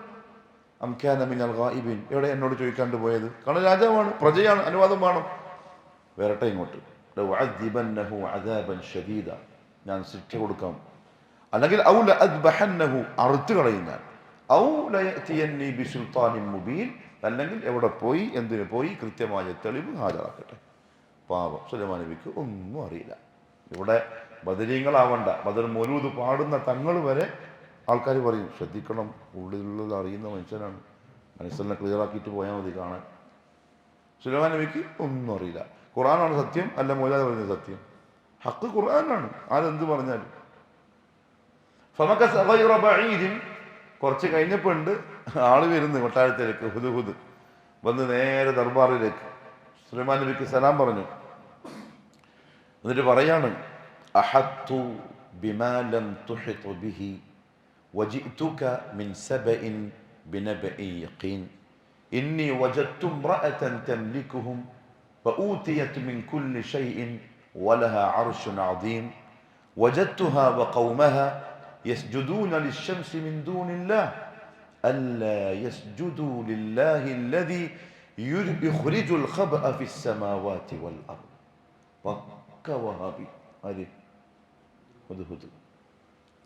അംകാന മിനൽ ഗായിബിൻ, എവിടെ എന്നോട് ചോദിക്കാണ്ട് പോയത്? കാരണം രാജാവാണ്, പ്രജയാണ്, അനുവാദം വേണം. വരട്ടെ ഇങ്ങോട്ട്. ലഉഅദ്ദിബന്നഹു അദാബൻ ശദീദ, ഞാൻ ശിക്ഷ കൊടുക്കാം. അല്ലെങ്കിൽ ഔ ലഅദ്ബഹന്നഹു, അറുത്ത് കളയും ഞാൻ. ഔ ലയഅതിയന്നി ബിസുൽത്താനിൻ മുബീൻ, അല്ലെങ്കിൽ എവിടെ പോയി, എന്തിനു പോയി, കൃത്യമായ തെളിവ് ഹാജരാക്കട്ടെ. പാവം സുലൈമാൻ നബിക്ക് ഒന്നും അറിയില്ല. ഇവിടെ ബദരീങ്ങളാവണ്ട, ബദർ മൗലൂദ് പാടുന്ന തങ്ങൾ വരെ ആൾക്കാർ പറയും, ശ്രദ്ധിക്കണം, ഉള്ളിലുള്ളത് അറിയുന്ന മനുഷ്യനാണ്, മനസ്സിനെ ക്ലിയർ ആക്കിയിട്ട് പോയാൽ മതി കാണാൻ. സുലൈമാൻ നബിക്ക് ഒന്നും അറിയില്ല. ഖുർആനാണ് സത്യം, അല്ല മൗലാന പറയുന്നത് സത്യം? ഹക്ക് ഖുർആനാണ്, ആരെന്ത് പറഞ്ഞാലും. കുറച്ച് കഴിഞ്ഞപ്പോൾ ഉണ്ട് ആള് വരുന്നു കൊട്ടാരത്തിലേക്ക്. ഹുദ്ഹുദ് വന്ന് നേരെ ദർബാറിലേക്ക് സുലൈമാൻ നബിക്ക് സലാം പറഞ്ഞു. എന്നിട്ട് പറയാണ്, അഹത്തു ബിമാ ലം തുഹിത് ബിഹി വജിഅതുക മിൻ സബഇൻ ബിനബഇ യഖീൻ ഇന്നി വജദ്തു ഇംറഅതൻ തംലികുഹും ഫഊതിയത് മിൻ കുല്ലി ഷൈഇൻ വലഹാ അർശുൻ അദീം വജദ്തുഹാ വഖൗമഹാ യസ്ജുദൂന ലിശ്ശംസി മിൻ ദൂനില്ലാഹ് അല്ലാ യസ്ജുദൂ ലില്ലാഹി അല്ലദീ യുഖ്രിജുൽ ഖബഅ ഫിസ് സമാവാതി വൽ അർദ്. പക്ക വഹാബി. ആര്? ഹുദ്ഹുദ്.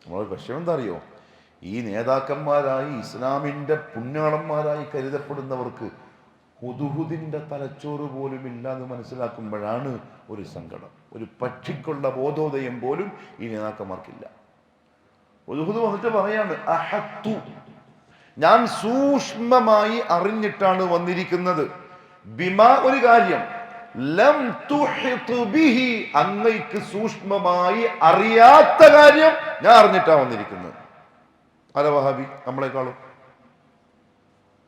നമ്മളൊരു പ്രശ്നം എന്താ അറിയോ? ഈ നേതാക്കന്മാരായി ഇസ്ലാമിൻ്റെ പുണ്യാളന്മാരായി കരുതപ്പെടുന്നവർക്ക് ഹുദ്ഹുദിൻ്റെ തലച്ചോറ് പോലും ഇല്ലാന്ന് മനസ്സിലാക്കുമ്പോഴാണ് ഒരു സങ്കടം. ഒരു പക്ഷിക്കുള്ള ബോധോദയം പോലും ഈ നേതാക്കന്മാർക്കില്ല. ഹുദ്ഹുദ് വന്നിട്ട് പറയാണ്, അഹത്തു, ഞാൻ സൂക്ഷ്മമായി അറിഞ്ഞിട്ടാണ് വന്നിരിക്കുന്നത്. ബിമാ, ഒരു കാര്യം, ലം തുഹിത് ബിഹി, അങ്ങയ്ക്ക് സൂക്ഷ്മമായി അറിയാത്ത കാര്യം ഞാൻ അറിഞ്ഞിട്ടാണ് വന്നിരിക്കുന്നത്. ആരാ വഹാബി? നമ്മളെക്കാളും.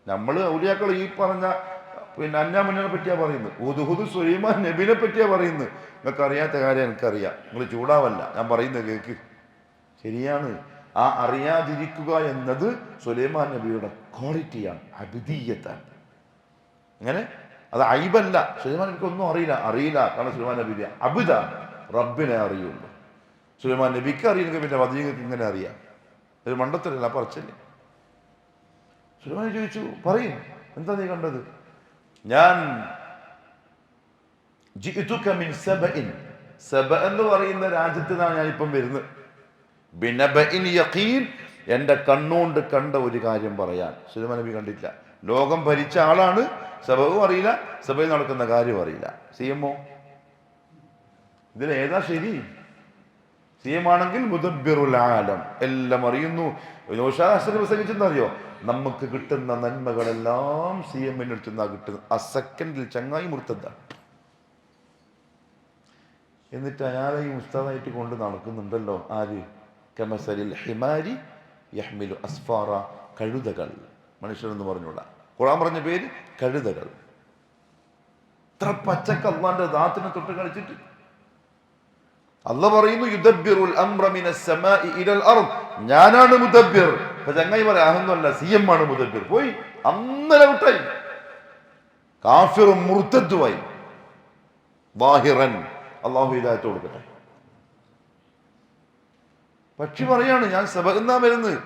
നമ്മള് ഔലിയാക്കൾ ഈ പറഞ്ഞ അന്നാമുന്നനെ പറ്റിയാ പറയുന്നത്. ഹുദ്ഹുദ് സുലൈമാൻ നബിനെ പറ്റിയാ പറയുന്നത്. നിങ്ങൾക്ക് അറിയാത്ത കാര്യം എനിക്കറിയാം, നിങ്ങൾ ചൂടാവല്ല, ഞാൻ പറയുന്നത് കേൾക്ക്. ശരിയാണ്, ആ അറിയാതിരിക്കുക എന്നത് സുലൈമാൻ നബിയുടെ ക്വാളിറ്റിയാണ്, അബ്ദിയ്യത്താണ്. അങ്ങനെ അത് ഐബല്ല. സുലൈമാൻ നബിക്ക് ഒന്നും അറിയില്ല. കാരണം സുലൈമാൻ നബി അബ്ദാണ്, റബ്ബിനെ അറിയുള്ളൂ. സുലൈമാൻ നബിക്ക് അറിയില്ലെങ്കിൽ പിന്നെ വദീങ്ങൾക്ക് ഇങ്ങനെ അറിയാം? ഒരു മണ്ടത്തരല്ല, പറച്ചല്ലേ. സുലൈമാൻ ചോദിച്ചു, പറയും, എന്താ നീ കണ്ടത്? ഞാൻ ജിഇതുക മിൻ സബഇൻ, സബ എന്ന് പറയുന്ന രാജ്യത്ത് നിന്നാണ് ഞാനിപ്പം വരുന്നത്. ബിനബഇൻ യഖീൻ, എൻ്റെ കണ്ണുകൊണ്ട് കണ്ട ഒരു കാര്യം പറയാൻ. സുലൈമാൻ നബി കണ്ടിട്ടില്ല. ലോകം ഭരിച്ച ആളാണ്, സബവും അറിയില്ല, സഭയിൽ നടക്കുന്ന കാര്യം അറിയില്ല. CMO ഇതിലേതാ ശരി? CM ആണെങ്കിൽ മുദബ്ബിറുൽ ആലം, എല്ലാം അറിയുന്നു. പ്രസംഗിച്ചെന്നറിയോ? നമുക്ക് കിട്ടുന്ന നന്മകളെല്ലാം CMന്റെ അടുത്ത് നിന്നാ കിട്ടുന്നത്. ആ സെക്കൻഡിൽ ചങ്ങായി മുർത്തദ്ദ. എന്നിട്ട് അയാളെ ഈ ഉസ്താദായിട്ട് കൊണ്ട് നടക്കുന്നുണ്ടല്ലോ ആര്? കമസലിൽ ഹിമാരി യഹ്മിലു അസ്ഫാറ, കഴുതകൾ. മനുഷ്യരെന്ന് പറഞ്ഞുള്ള ഖുർആൻ പറഞ്ഞ പേര് കഴുതകൾ. ഇത്ര പച്ചക്ക് അള്ളാന്റെ ദാത്തിനെ തൊട്ട് കളിച്ചിട്ട് അള്ളാഹ് പറയുന്നു യുദബ്ബിറുൽ അംറ മിനസ് സമാഇ ഇലൽ അർദ്, ഞാനാണ് മുദബ്ബിർ. അപ്പൊ ചങ്ങായി പറയാം അതൊന്നുമല്ല, CM ആണ് മുദബ്ബിർ. പോയി അന്നലെ വിട്ടായി, കാഫിറും മുർത്തദ്ദുമായി. വാഹിറൻ, അള്ളാഹു ഹിദായത്ത് കൊടുക്കട്ടെ. പക്ഷി പറയാണ് ഞാൻ സബകുന്നാ വരുന്നത്,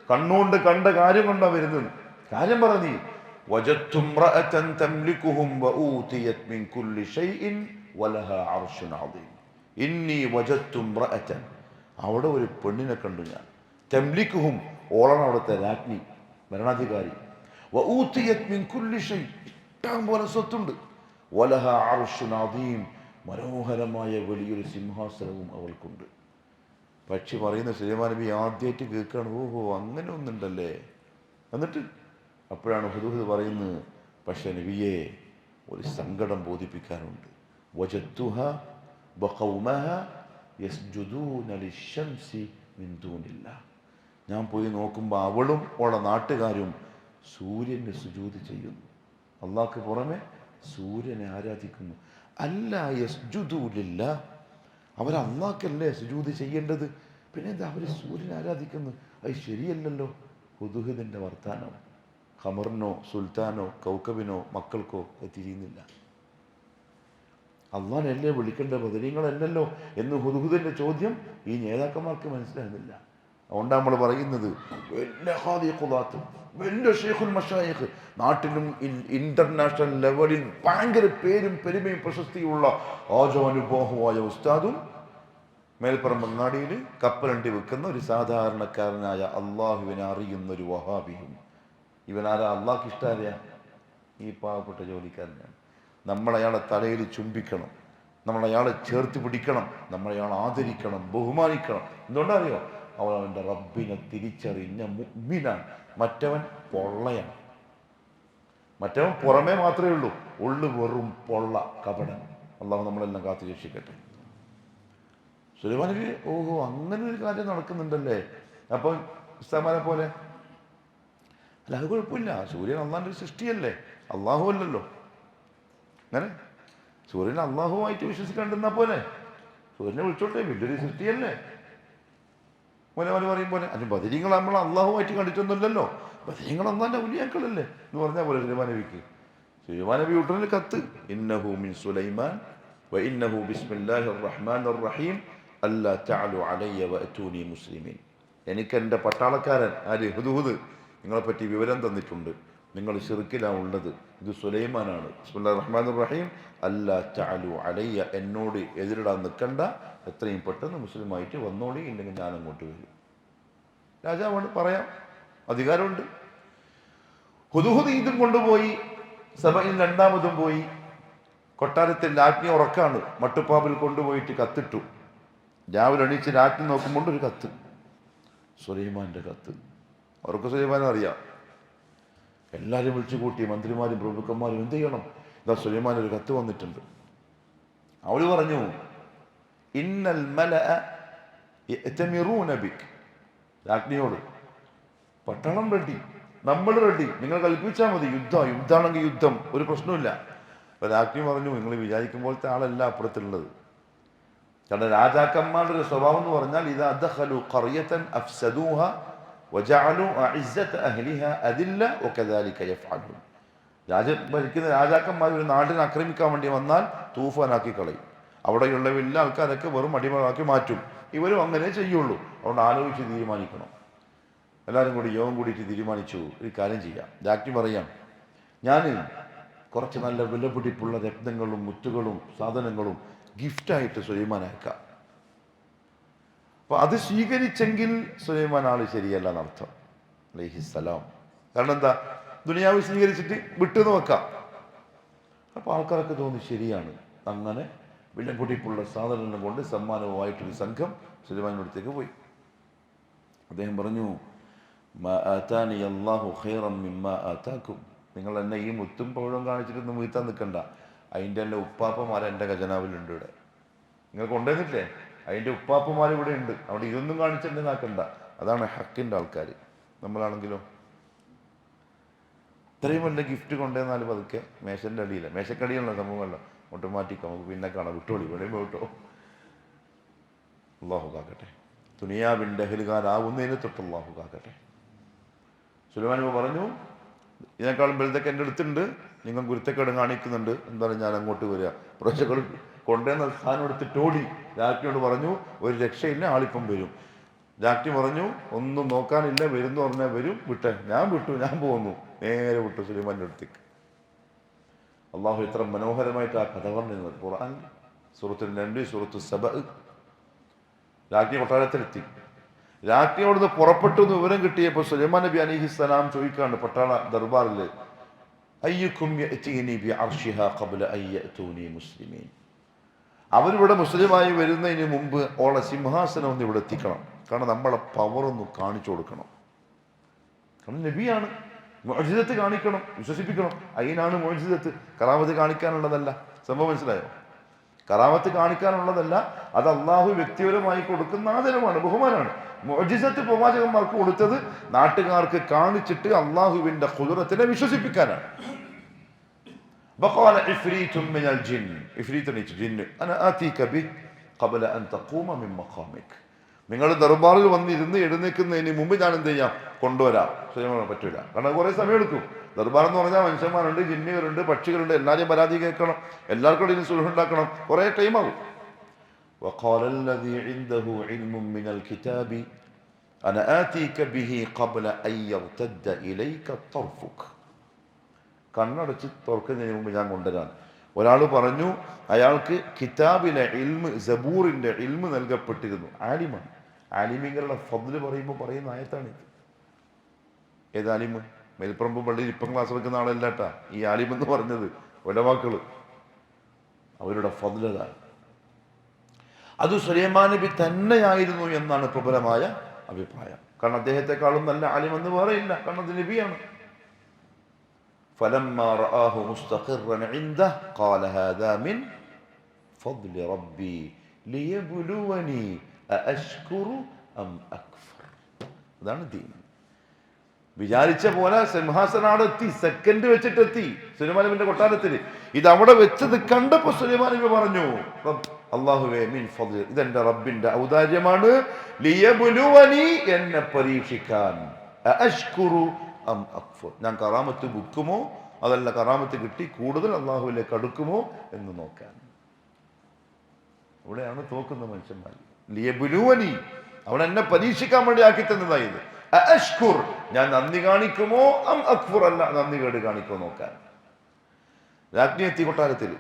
കണ്ണുകൊണ്ട് കണ്ട കാര്യം കൊണ്ടാ വരുന്നത്. കാര്യം പറഞ്ഞീ വജദ്തു ഇംറഅതൻ തംലികുഹും വഊതിയത് മിൻ കുല്ലി ഷൈഇൻ വലഹാ അർശുൻ അദീം. ഇന്നി വജദ്തു ഇംറഅതൻ, അവിടെ ഒരു പെണ്ണിനെ കണ്ടു ഞാൻ. തംലികുഹും, ഓളാണ് അവിടുത്തെ രാജ്ഞി, ഭരണാധികാരി. വഊതിയത് മിൻ കുല്ലി ഷൈ, ഇഷ്ടം പോലെ സ്വത്തുണ്ട്. വലഹാ അർശുൻ അദീം, മനോഹരമായ വലിയൊരു സിംഹാസനവും അവൾക്കുണ്ട്. പക്ഷി പറയുന്ന സുലൈമാൻ നബി ആദ്യമായിട്ട് കേൾക്കുകയാണ്, ഓഹോ അങ്ങനെ ഒന്നുണ്ടല്ലേ. എന്നിട്ട് അപ്പോഴാണ് ഹുദ്ഹുദ് പറയുന്നത്, പക്ഷെ നബിയെ ഒരു സങ്കടം ബോധിപ്പിക്കാനുണ്ട്. വജദ്തുഹ വഖൗമഹ യസ്ജുദൂന ലിശ്ശംസി മിൻ ദൂനില്ലാഹ്, ഞാൻ പോയി നോക്കുമ്പോൾ അവളും അവളുടെ നാട്ടുകാരും സൂര്യന് സുജൂദ് ചെയ്യുന്നു, അള്ളാഹ്ക്ക് പുറമെ സൂര്യനെ ആരാധിക്കുന്നു. അല്ല യസ്ജുദൂ ലില്ലാഹ്, അവർ അള്ളാഹ്ക്കല്ലേ സുജൂദ് ചെയ്യേണ്ടത്, പിന്നെ എന്താ അവർ സൂര്യനെ ആരാധിക്കുന്നു? അത് ശരിയല്ലല്ലോ. ഹുദ്ഹുദിന്റെ വർത്താനം ഖമറിനോ സുൽത്താനോ കൗക്കബിനോ മക്കൾക്കോ തിരിയുന്നില്ല. അള്ളാഹനല്ലേ വിളിക്കേണ്ട, ബദരീങ്ങളല്ലല്ലോ എന്ന് ഹുദ്ഹുദിന്റെ ചോദ്യം ഈ നേതാക്കന്മാർക്ക് മനസ്സിലാകുന്നില്ല. അതുകൊണ്ടാണ് നമ്മൾ പറയുന്നത് വലിയ ഖാദിഖുദാത്ത്, വലിയ ഷെയ്ഖുൽ മശായിഖ്, നാട്ടിലും ഇന്റർനാഷണൽ ലെവലിൽ ഭയങ്കര പേരും പെരുമയും പ്രശസ്തിയുള്ള ആജാനുബാഹുവായ ഉസ്താദും മേൽപ്പറമ്പ് അങ്ങാടിയിൽ കപ്പലണ്ടി വെക്കുന്ന ഒരു സാധാരണക്കാരനായ അള്ളാഹുവിനെ അറിയുന്ന ഒരു വഹാബിയും. ഇവനാരാ? അള്ളാഹ്ക്ക് ഇഷ്ടമാരാ? ഈ പാവപ്പെട്ട ജോലിക്കാരനാണ്. നമ്മളയാളെ തലയിൽ ചുംബിക്കണം, നമ്മളയാളെ ചേർത്ത് പിടിക്കണം, നമ്മളയാളെ ആദരിക്കണം, ബഹുമാനിക്കണം. എന്തുകൊണ്ടറിയോ? അവൻ അവൻ്റെ റബ്ബിനെ തിരിച്ചറിഞ്ഞ മുഅ്മിനാണ്. മറ്റവൻ പൊള്ളയാണ്. മറ്റവൻ പുറമേ മാത്രമേ ഉള്ളൂ, ഉള്ളു വെറും പൊള്ള, കപടൻ. അള്ളാഹു നമ്മളെല്ലാം കാത്തു രക്ഷിക്കട്ടെ. സുലൈമാൻ നബി ഓഹോ അങ്ങനെ ഒരു കാര്യം നടക്കുന്നുണ്ടല്ലേ. അപ്പം ഉസ്താമാരെ പോലെ അല്ല, അത് കുഴപ്പമില്ല, സൂര്യൻ അള്ളാഹിൻ്റെ ഒരു സൃഷ്ടിയല്ലേ, അള്ളാഹു അല്ലല്ലോ. അങ്ങനെ സൂര്യൻ അള്ളാഹുവായിട്ട് വിശ്വസിക്കണ്ടെന്നാ പോലെ സൂര്യനെ വിളിച്ചോട്ടെ, വലിയൊരു സൃഷ്ടിയല്ലേ. പോലെ പറയും പോലെ അതിന് ബദരീങ്ങൾ നമ്മൾ അള്ളാഹുവായിട്ട് കണ്ടിട്ടൊന്നുമില്ലല്ലോ, ബദരീങ്ങൾ അള്ളാഹിൻ്റെ ഉലിയാക്കളല്ലേ എന്ന് പറഞ്ഞാൽ പോലെ സുലൈമാൻ നബിക്ക്. സുലൈമാൻ നബി ഉടനെ കത്ത്, ഇന്നഹു മിൻ സുലൈമാൻ വ ഇന്നഹു ബിസ്മില്ലാഹിർ റഹ്മാനിർ റഹീം അല്ലാ തഅലു അലയ്യ വഅതൂനി മുസ്ലിമീൻ. എനിക്ക് എൻ്റെ പട്ടാളക്കാരൻ ആര് ഹുദ്ഹുദ് നിങ്ങളെപ്പറ്റി വിവരം തന്നിട്ടുണ്ട്, നിങ്ങൾ ശിർക്കിലാണ് ഉള്ളത്, ഇത് സുലൈമാനാണ്. ബിസ്മില്ലാഹിർ റഹ്മാനിർ റഹീം അല്ലാ തഅലു അലയ്യ, എന്നോട് എതിരിടാൻ നിൽക്കണ്ട, എത്രയും പെട്ടെന്ന് മുസ്ലിമായിട്ട് വന്നോളി, ഇല്ലെങ്കിൽ ഞാൻ അങ്ങോട്ട് വരും. രാജാവാണ്, പറയാം, അധികാരമുണ്ട്. ഹുദ്ഹുദ് ഇതും കൊണ്ടുപോയി സഭയിൽ രണ്ടാമതും പോയി. കൊട്ടാരത്തിൽ രാജ്ഞി ഉറക്കാണ്, മട്ടുപ്പാവിൽ കൊണ്ടുപോയിട്ട് കത്തിട്ടു. രാവിലെ എണീച്ച് രാജ്ഞി നോക്കുമ്പോൾ ഒരു കത്ത്, സുലൈമാന്റെ കത്ത്. അവർക്ക് സുലൈമാനെ അറിയാം. എല്ലാവരും വിളിച്ചു കൂട്ടി, മന്ത്രിമാരും പ്രഭുക്കന്മാരും, എന്ത് ചെയ്യണം, ഇതാ സുലൈമാൻ ഒരു കത്ത് വന്നിട്ടുണ്ട്. അവര് പറഞ്ഞു, ഇന്നൽ മലഅ യഅ്തമിറൂന ബിക്, രാജ്ഞിയോട് പട്ടാളം റെഡി, നമ്മൾ റെഡി, നിങ്ങൾ കൽപ്പിച്ചാൽ മതി, യുദ്ധമാണെങ്കിൽ യുദ്ധം, ഒരു പ്രശ്നമില്ല. അപ്പൊ രാജ്ഞി പറഞ്ഞു, നിങ്ങൾ വിചാരിക്കുമ്പോഴത്തെ ആളല്ല അപ്പുറത്തുള്ളത്. കാരണം രാജാക്കന്മാരുടെ ഒരു സ്വഭാവം എന്ന് പറഞ്ഞാൽ ഇദാ ദഖലു ഖറിയതൻ അഫ്സദൂഹ വജഅലു അഇസ്സത അഹ്ലിഹ അദില്ല വകദാലിക യഫ്അലൂൻ. ഭരിക്കുന്ന രാജാക്കന്മാർ ഒരു നാടിനെ ആക്രമിക്കാൻ വേണ്ടി വന്നാൽ തൂഫാനാക്കി കളയും, അവിടെയുള്ള വലിയ ആൾക്കാരൊക്കെ വെറും അടിമകളാക്കി മാറ്റും. ഇവരും അങ്ങനെ ചെയ്യുള്ളൂ. അതുകൊണ്ട് ആലോചിച്ച് തീരുമാനിക്കണം. എല്ലാവരും കൂടി യോഗം കൂടിയിട്ട് തീരുമാനിച്ചു, ഒരു കാര്യം ചെയ്യാം. രാജ്ഞി പറയാം, ഞാൻ കുറച്ച് നല്ല വിലപിടിപ്പുള്ള രത്നങ്ങളും മുത്തുകളും സാധനങ്ങളും ഗിഫ്റ്റായിട്ട് സുലൈമാൻ അയക്കാം. അപ്പൊ അത് സ്വീകരിച്ചെങ്കിൽ സുലൈമാൻ ആള് ശരിയല്ല എന്നർത്ഥം, അലൈഹിസ്സലാം. കാരണം എന്താ, ദുനിയാവ് സ്വീകരിച്ചിട്ട് വിട്ടുന്ന് വെക്കാം. അപ്പൊ ആൾക്കാരൊക്കെ തോന്നി ശരിയാണ്. അങ്ങനെ വിലപിടിപ്പുള്ള സാധനങ്ങൾ കൊണ്ട് സമ്മാനവുമായിട്ടൊരു സംഘം സുലൈമാന്റെ അടുത്തേക്ക് പോയി. അദ്ദേഹം പറഞ്ഞു, മാ ആതാനി അല്ലാഹു ഖൈറൻ മിമ്മാ ആതാക്കും, നിങ്ങൾ എന്നെ ഈ മുത്തും പഴവും കാണിച്ചിട്ടൊന്നും വീഴ്ത്താൻ നിൽക്കണ്ട, അതിൻ്റെ എല്ലാം ഉപ്പാപ്പമാരെ എൻ്റെ ഖജനാവിലുണ്ട്. ഇവിടെ നിങ്ങൾ കൊണ്ടുവന്നിട്ടില്ലേ, അതിൻ്റെ ഉപ്പാപ്പന്മാർ ഇവിടെ ഉണ്ട്. അവിടെ ഇതൊന്നും കാണിച്ചെന്നെ നാക്കണ്ട. അതാണ് ഹക്കിൻ്റെ ആൾക്കാർ. നമ്മളാണെങ്കിലോ ഇത്രയും വലിയ ഗിഫ്റ്റ് കൊണ്ടുവന്നാൽ പതുക്കെ മേശൻ്റെ അടിയില്ല, മേശക്കടിയുള്ള സംഭവമല്ല, ഓട്ടോമാറ്റിക് നമുക്ക് പിന്നെ കാണാം, വിട്ടോളി ഇവിടെ വിട്ടോ. അള്ളാഹു കാക്കട്ടെ, ദുനിയാവിൻ്റെ അഹലുകാരാവുന്നതിന് തൊട്ട് അള്ളാഹു കാക്കട്ടെ. സുലൈമാൻ നബി പറഞ്ഞു, ഇതിനേക്കാളും വലുതൊക്കെ എൻ്റെ അടുത്തുണ്ട്, നിങ്ങൾ ഗുരുത്തക്കേട് കാണിക്കുന്നുണ്ട്, എന്താണ് ഞാൻ അങ്ങോട്ട് വരിക. പ്രജകൾ കൊണ്ടുവന്ന സ്ഥാനം എടുത്തിട്ട് ഓടി രാജ്ഞിയോട് പറഞ്ഞു, ഒരു രക്ഷയില്ല, ആളിപ്പം വരും. രാജ്ഞി പറഞ്ഞു, ഒന്നും നോക്കാനില്ല, വരുന്നു പറഞ്ഞാൽ വരും, വിട്ടെ. ഞാൻ വിട്ടു, ഞാൻ പോന്നു, നേരെ വിട്ടു സുലൈമാൻ്റെ അടുത്തേക്ക്. അള്ളാഹു ഇത്ര മനോഹരമായിട്ട് ആ കഥ പറഞ്ഞിരുന്നത് ഖുർആൻ സൂറത്തുൽ നംൽ, സൂറത്തു സബ. രാജ്ഞി കൊട്ടാരത്തിലെത്തി. രാജ്ഞിയോടുന്ന് പുറപ്പെട്ടു എന്ന് വിവരം കിട്ടിയപ്പോൾ സുലൈമാൻ നബി അലൈഹിസ്സലാം ചോദിക്കാണ്ട് പട്ടാള ദർബാറിൽ, അയ്യുക്കും യഅ്തീനി ബിഅർശിഹാ ഖബ്ല അൻ യഅ്തൂനി മുസ്ലിമീൻ. അവരിവിടെ മുസ്ലിമായി വരുന്നതിന് മുമ്പ് ഓളെ സിംഹാസനം ഒന്ന് ഇവിടെ എത്തിക്കണം. കാരണം നമ്മളെ പവറൊന്ന് കാണിച്ചു കൊടുക്കണം. കാരണം നബിയാണ്, മുഅ്ജിസത്ത് കാണിക്കണം, വിശ്വസിപ്പിക്കണം. അതിനാണ് മുഅ്ജിസത്ത്. കറാമത്ത് കാണിക്കാനുള്ളതല്ല. സംഭവം മനസ്സിലായോ? കറാമത്ത് കാണിക്കാനുള്ളതല്ല, അത് അള്ളാഹു വ്യക്തിപരമായി കൊടുക്കുന്ന ആദരവാണ്, ബഹുമാനാണ്. മുഅ്ജിസത്ത് പ്രവാചകന്മാർക്ക് കൊടുത്തത് നാട്ടുകാർക്ക് കാണിച്ചിട്ട് അള്ളാഹുവിന്റെ ഖുദ്റത്തിനെ വിശ്വസിപ്പിക്കാനാണ്. وقال عفريت من الجن, عفريت الجن انا اتيك به قبل ان تقوم من مقامك. നിങ്ങൾ ദർബാറിൽ വന്നിരുന്ന് എഴുന്നേൽക്കുന്നതിന് മുമ്പ് ഞാൻ എന്ത് ചെയ്യാം, കൊണ്ടുവരാം. സുലൈമാൻ പറ്റൂല, കാരണം കുറെ സമയം എടുക്കും. ദർബാർ എന്ന് പറഞ്ഞാൽ മനുഷ്യന്മാരുണ്ട്, ജിന്നുകളുണ്ട്, പക്ഷികളുണ്ട്, എല്ലാവരെയും പരാതി കേൾക്കണം, എല്ലാവർക്കും ഇടയിൽ സുൽഹ് ഉണ്ടാക്കണം, കുറെ ടൈമാകും. وقال الذي عنده علم من الكتاب انا اتيك به قبل ان يرتد اليك طرفك. കണ്ണടച്ച് തുറക്കുന്നതിന് മുമ്പ് ഞാൻ കൊണ്ടുവരാൻ. ഒരാൾ പറഞ്ഞു, അയാൾക്ക് കിതാബിലെ ഇൽമ്, സബൂറിന്റെ ഇൽമ് നൽകപ്പെട്ടിരുന്നു. ആലിമാണ്. ആലിമിങ്ങളുടെ ഫദ്ല് പറയുമ്പോൾ പറയുന്ന ആയത്താണിത്. ഏത് ആലിമ്? മേൽപ്പറമ്പ് പള്ളിയിൽ ഇപ്പം ക്ലാസ് വെക്കുന്ന ആളല്ലാട്ടാ ഈ ആലിമെന്ന് പറഞ്ഞത്. ഉലമാക്കള്, അവരുടെ ഫദ്ലതാണ്. അത് സുലൈമാൻ നബി തന്നെയായിരുന്നു എന്നാണ് പ്രബലമായ അഭിപ്രായം. കാരണം അദ്ദേഹത്തെക്കാളും നല്ല ആലിമെന്ന് വേറെയില്ല. കാരണം അത് നബിയാണ്. فلما رآه مستقرا عنده قال هذا من فضل ربي ليبلوني أأشكر أم أكفر. അതാണ് ദീൻ. വിചാരിച്ച പോലെ സിംഹാസനം എത്തി, സെക്കൻഡ് വെച്ചിട്ടെത്തി സുലൈമാൻ നബിയുടെ കൊട്ടാരത്തിൽ. ഇത് അവിടെ വെച്ചത് കണ്ടപ്പോൾ സുലൈമാൻ നബി പറഞ്ഞു, അല്ലാഹുവേ മിൻ ഫദ്ൽ, ഇതെന്റെ റബ്ബിന്റെ ഔദാര്യമാണ്, ലിയബ്ലുവനി, എന്നെ പരീക്ഷിക്കാൻ, അഅശ്കുറു അം അക്ഫുർ, ഞാൻ കറാമത്ത് ബുക്കുമോ അതല്ല കറാമത്ത് കിട്ടി കൂടുതൽ അള്ളാഹുവിലേക്ക് അടുക്കുമോ എന്ന് നോക്കാൻ. ഇവിടെയാണ് തോക്കുന്ന മനുഷ്യന്മാർ. ലിയബ്ലുവനി, അവൻ എന്നെ പരീക്ഷിക്കാൻ വേണ്ടി ആക്കി തന്നതായത്. അഅശ്കുർ, ഞാൻ നന്ദി കാണിക്കുമോ അം അക്ഫുർ, അല്ല നന്ദി കേട് കാണിക്കുമോ നോക്കാൻ. രാജ്ഞി എത്തി കൊട്ടാരത്തിൽ.